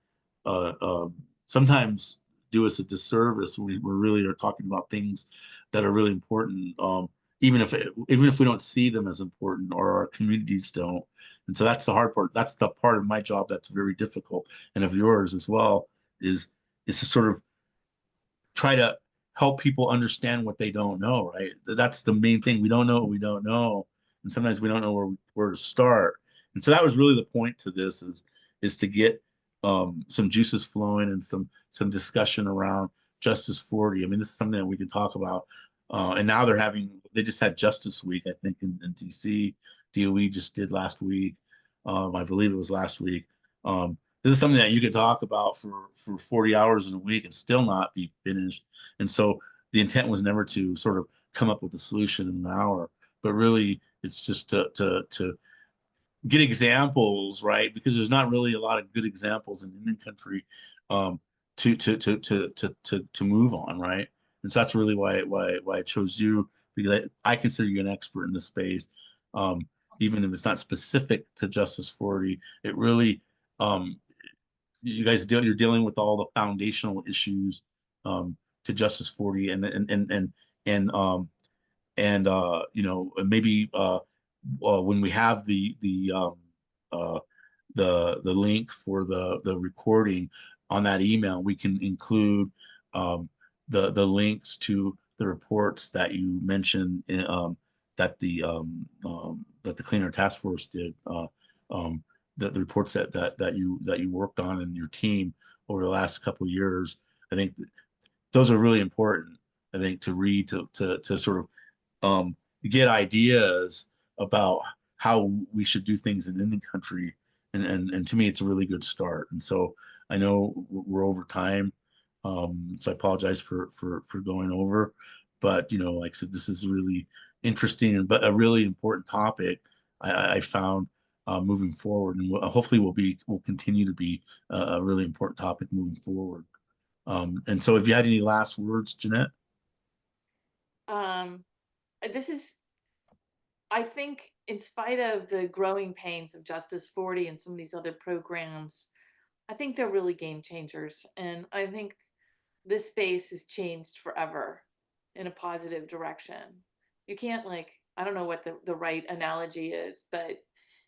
sometimes do us a disservice when we really are talking about things that are really important, even if we don't see them as important, or our communities don't. And so that's the hard part. That's the part of my job that's very difficult, and of yours as well, is to sort of try to help people understand what they don't know, right? That's the main thing. We don't know what we don't know, and sometimes we don't know where to start. And so that was really the point to this, is to get some juices flowing, and some discussion around Justice 40. I mean, this is something that we can talk about. And now they just had Justice Week, I think, in DC. DOE just did last week. I believe it was last week. This is something that you could talk about for 40 hours in a week and still not be finished. And so the intent was never to sort of come up with a solution in an hour, but really it's just to get examples, right? Because there's not really a lot of good examples in Indian country, to move on, right? And so that's really why I chose you, because I consider you an expert in this space. Um, Even if it's not specific to Justice 40, it really, you guys you're dealing with all the foundational issues, to Justice 40, and maybe when we have uh, the link for the recording on that email, we can include the links to the reports that you mentioned, that the Clean Air Task Force did, the reports that you worked on in your team over the last couple of years. I think those are really important, I think, to read, to sort of get ideas about how we should do things in Indian country. And to me, it's a really good start. And so I know we're over time. So I apologize for going over, but like I said, this is really interesting, but a really important topic. I found moving forward, and hopefully will continue to be a really important topic moving forward. And so if you had any last words, Jeanette? Um, this is, I think, in spite of the growing pains of Justice 40 and some of these other programs, I think they're really game changers. And I think this space has changed forever in a positive direction. You can't, like, I don't know what the right analogy is, but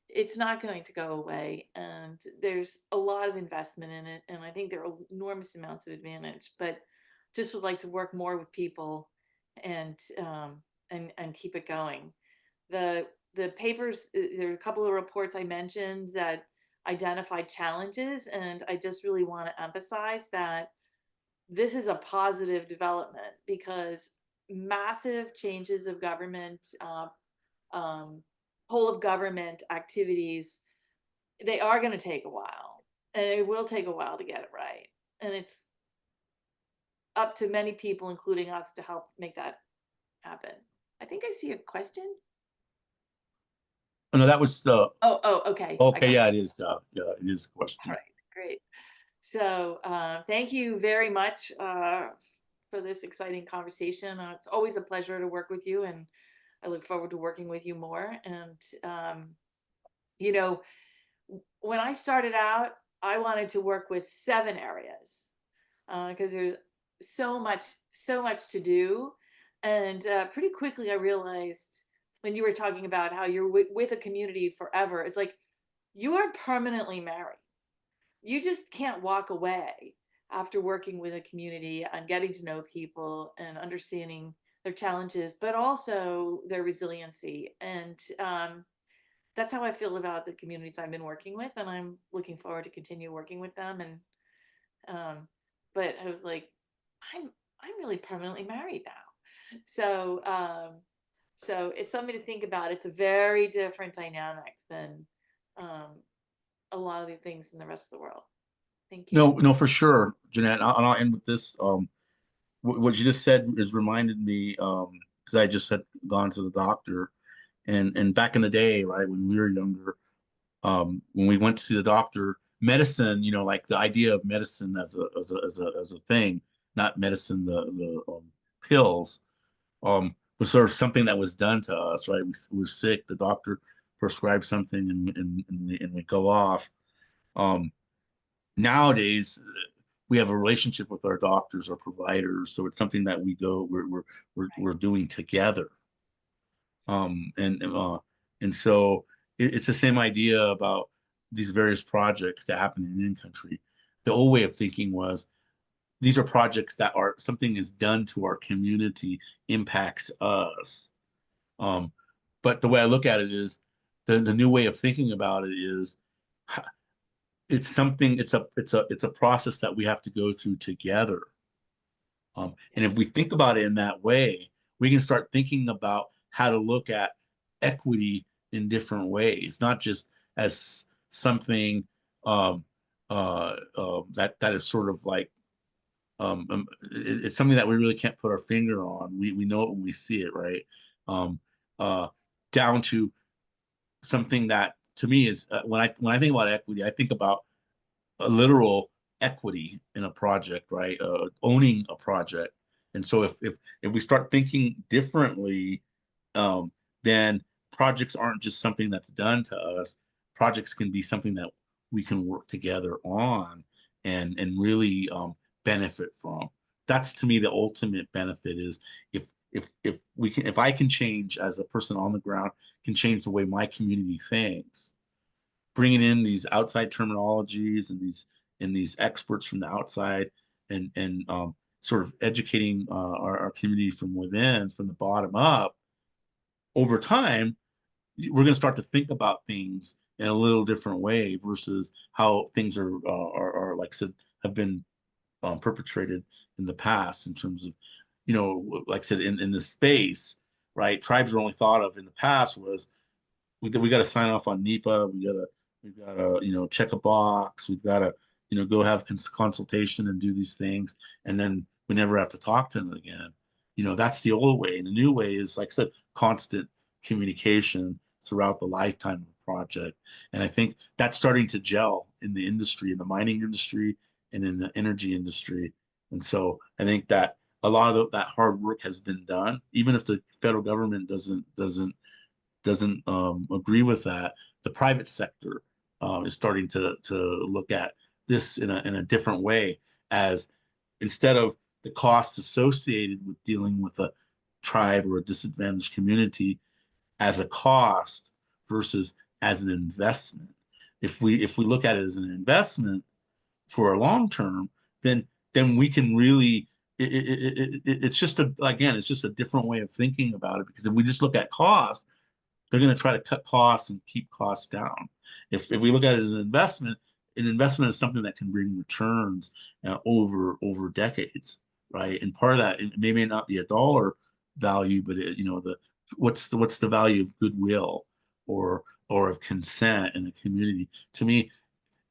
it's not going to go away. And there's a lot of investment in it. And I think there are enormous amounts of advantage, but just would like to work more with people and and keep it going. The papers, there are a couple of reports I mentioned that identified challenges, and I just really want to emphasize that this is a positive development because massive changes of government, um, whole of government activities, they are going to take a while, and it will take a while to get it right. And it's up to many people, including us, to help make that happen. I think I see a question. Oh, no, that was the Okay. I okay. got Yeah, it. it is a All question. right, great. So thank you very much for this exciting conversation. It's always a pleasure to work with you, and I look forward to working with you more. And, you know, when I started out, I wanted to work with 7 areas because there's so much to do. And pretty quickly, I realized when you were talking about how you're with a community forever, it's like you aren't permanently married. You just can't walk away after working with a community and getting to know people and understanding their challenges, but also their resiliency. And that's how I feel about the communities I've been working with, and I'm looking forward to continue working with them. And um, but I was like, I'm I'm really permanently married now, so so it's something to think about. It's a very different dynamic than um, a lot of the things in the rest of the world. Thank you. No, no, for sure, Jeanette. And I'll end with this. What you just said is reminded me, because I just had gone to the doctor, and back in the day, right, when we were younger, when we went to see the doctor, medicine, like the idea of medicine as a thing, not medicine, the pills, was sort of something that was done to us, right? We were sick, the doctor prescribed something, and we go off. Um, Nowadays, we have a relationship with our doctors or providers, so it's something that we're doing together. Um, and uh, and so it's the same idea about these various projects that happen in country. The old way of thinking was these are projects that are something is done to our community, impacts us. Um, but the way I look at it is the new way of thinking about it is it's something, it's a process that we have to go through together. And if we think about it in that way, we can start thinking about how to look at equity in different ways, not just as something um, that is sort of like it's something that we really can't put our finger on. We know it when we see it, right? Um, uh, Down to something that to me is when I think about equity, I think about a literal equity in a project, right? Owning a project. And so if we start thinking differently, um, then projects aren't just something that's done to us. Projects can be something that we can work together on and really benefit from. That's to me the ultimate benefit is if I can change as a person on the ground, can change the way my community thinks, bringing in these outside terminologies and these experts from the outside and sort of educating our community from within, from the bottom up. Over time, we're going to start to think about things in a little different way versus how things are like I said, have been perpetrated in the past in terms of, like I said, in the space, right? Tribes were only thought of in the past was we got to sign off on NEPA. We got to check a box. We've got to go have consultation and do these things, and then we never have to talk to them again. That's the old way. And the new way is, like I said, constant communication throughout the lifetime of a project. And I think that's starting to gel in the industry, in the mining industry, and in the energy industry. And so I think that a lot of that hard work has been done, even if the federal government doesn't agree with that. The private sector is starting to look at this in a different way, as instead of the costs associated with dealing with a tribe or a disadvantaged community as a cost versus as an investment. If we look at it as an investment for a long term, then we can really it's just it's just a different way of thinking about it, because if we just look at cost, they're going to try to cut costs and keep costs down. If we look at it as an investment is something that can bring returns over decades, right? And part of that, it may not be a dollar value, but what's the value of goodwill or of consent in a community? To me,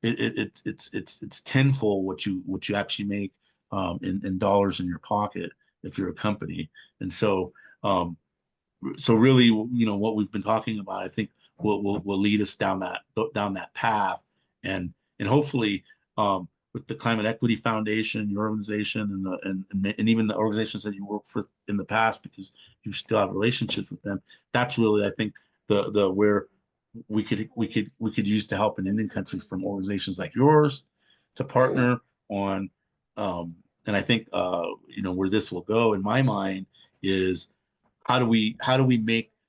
it's tenfold what you actually make in dollars in your pocket if you're a company. And so really, what we've been talking about, I think will lead us down that path, and hopefully, with the Climate Equity Foundation, your organization, and even the organizations that you work for in the past, because you still have relationships with them. That's really, I think, the where we could use to help an Indian country, from organizations like yours to partner on, and I think where this will go in my mind is how do we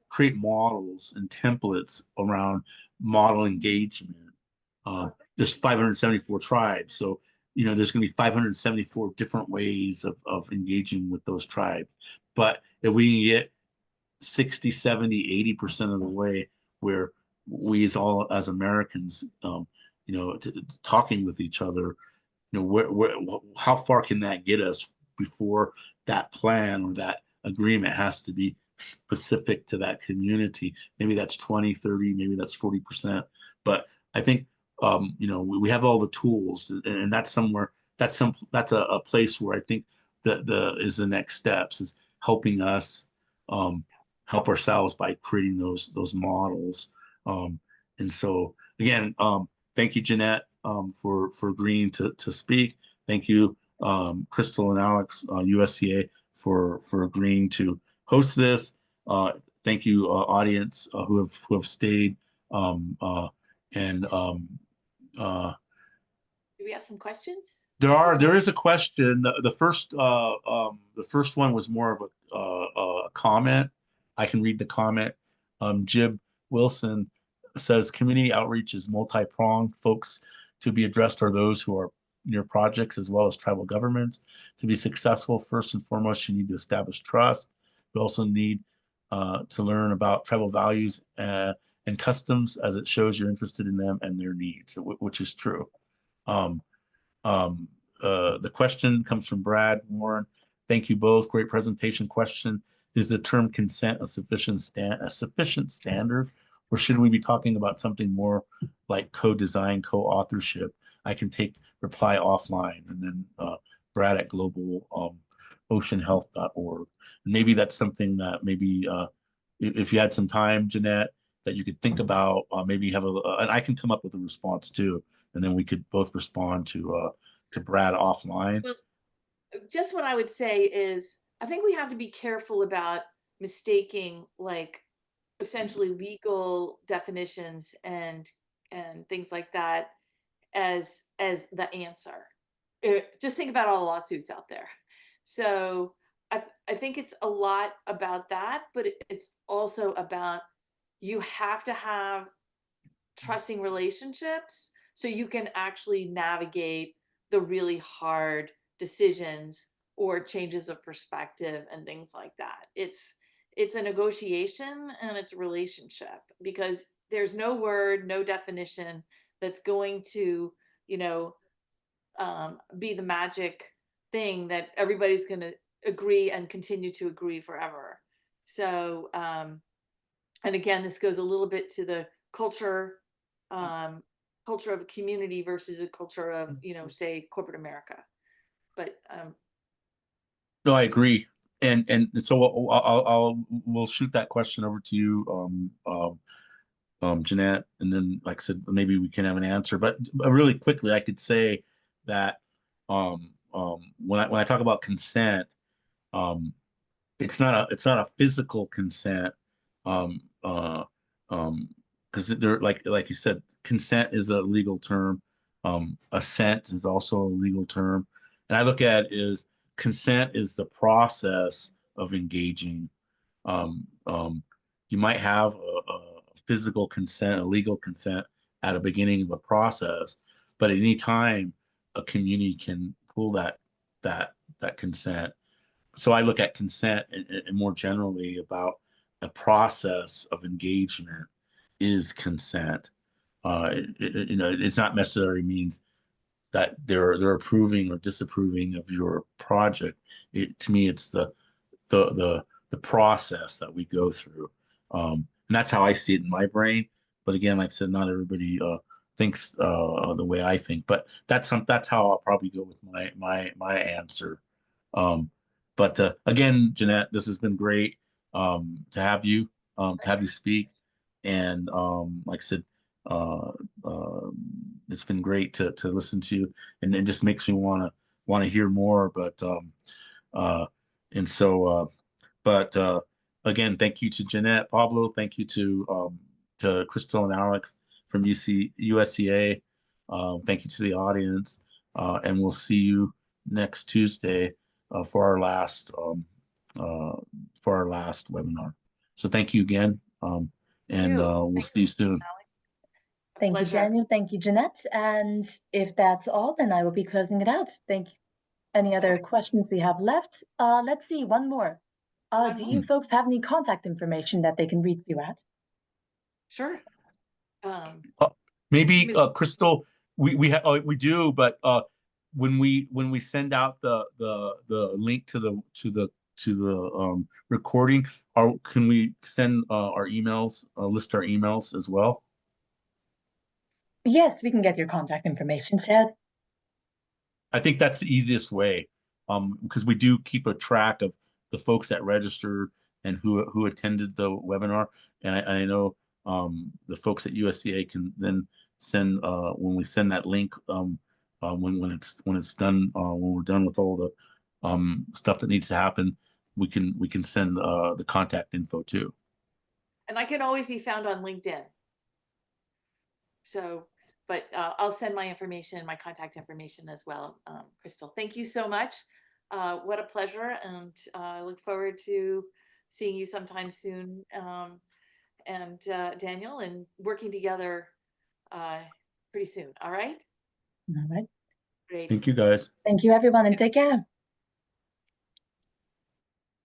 create models and templates around model engagement. There's 574 tribes, so there's going to be 574 different ways of engaging with those tribes. But if we can get 60, 70, 80% of the way, where we as Americans, talking with each other, how far can that get us before that plan or that agreement has to be specific to that community? Maybe that's 20, 30, maybe that's 40%. But I think you know, we have all the tools, and that's somewhere that's a place where I think the is the next steps is helping us um, help ourselves by creating those models. Um, and so again, thank you, Jeanette, for agreeing to speak. Thank you, Crystal and Alex, USCA, for agreeing to host this. Thank you, audience, who have stayed. Um, uh, and uh, Do we have some questions there before? is a question. The first one was more of a comment. I can read the comment. Jib Wilson says community outreach is multi-pronged. Folks to be addressed are those who are near projects as well as tribal governments. To be successful, first and foremost, you need to establish trust. You also need to learn about tribal values and customs as it shows you're interested in them and their needs, which is true. Um, um, the question comes from Brad Warren. Thank you both. Great presentation. Question: is the term consent a sufficient standard, or should we be talking about something more like co-design, co-authorship? I can take reply offline, and then Brad at global oceanhealth.org. Maybe that's something that maybe if you had some time, Jeanette, that you could think about. Maybe have and I can come up with a response too, and then we could both respond to Brad offline. Well, just what I would say is, I think we have to be careful about mistaking like essentially legal definitions and things like that as the answer. Just think about all the lawsuits out there. So I think it's a lot about that, but it's also about you have to have trusting relationships so you can actually navigate the really hard decisions or changes of perspective and things like that. It's a negotiation and it's a relationship because there's no word, no definition that's going to, you know, be the magic thing that everybody's going to agree and continue to agree forever. So, and again, this goes a little bit to the culture, um, culture of a community versus a culture of, you know, say corporate America. But No, I agree. And so we'll shoot that question over to you, Jeanette, and then like I said, maybe we can have an answer. But really quickly, I could say that when I talk about consent, um, it's not a physical consent, um, uh, because they're like you said, consent is a legal term. Assent is also a legal term, and I look at it as consent is the process of engaging. You might have a physical consent, a legal consent at a beginning of a process, but at any time a community can pull that that consent. So I look at consent and more generally about a process of engagement is consent. You know, it's not necessarily means that they're approving or disapproving of your project. To me, it's the process that we go through, and that's how I see it in my brain. But again, like I said, not everybody thinks the way I think. But that's how I'll probably go with my answer. Um, but again, Jeanette, this has been great to have you speak, and like I said, uh, uh, it's been great to listen to you, and it just makes me want to hear more. Uh, and so, but again, thank you to Jeanette, Pablo. Thank you to Crystal and Alex from USCA. Thank you to the audience, and we'll see you next Tuesday uh, for our last um, uh, for our last webinar. So thank you again, and you, we'll see you soon. a Thank you, pleasure. Daniel. Thank you, Jeanette. And if that's all, then I will be closing it out. Thank you. Any other questions we have left? Let's see, one more. One Do more. you folks have any contact information that they can reach you at? Sure. Um, Uh, I maybe mean, Crystal, we do, but when we send out the link to the recording, can we send our emails, list our emails as well? Yes, we can get your contact information shared. I think that's the easiest way, because we do keep a track of the folks that registered and who attended the webinar, and I know the folks at USCA can then send when we send that link when it's done when we're done with all the stuff that needs to happen, we can send the contact info too. And I can always be found on LinkedIn. So, but I'll send my information, my contact information as well. Crystal, thank you so much. What a pleasure. And I look forward to seeing you sometime soon. And Daniel, and working together pretty soon. All right. All right. Great. Thank you guys. Thank you, everyone, and take care.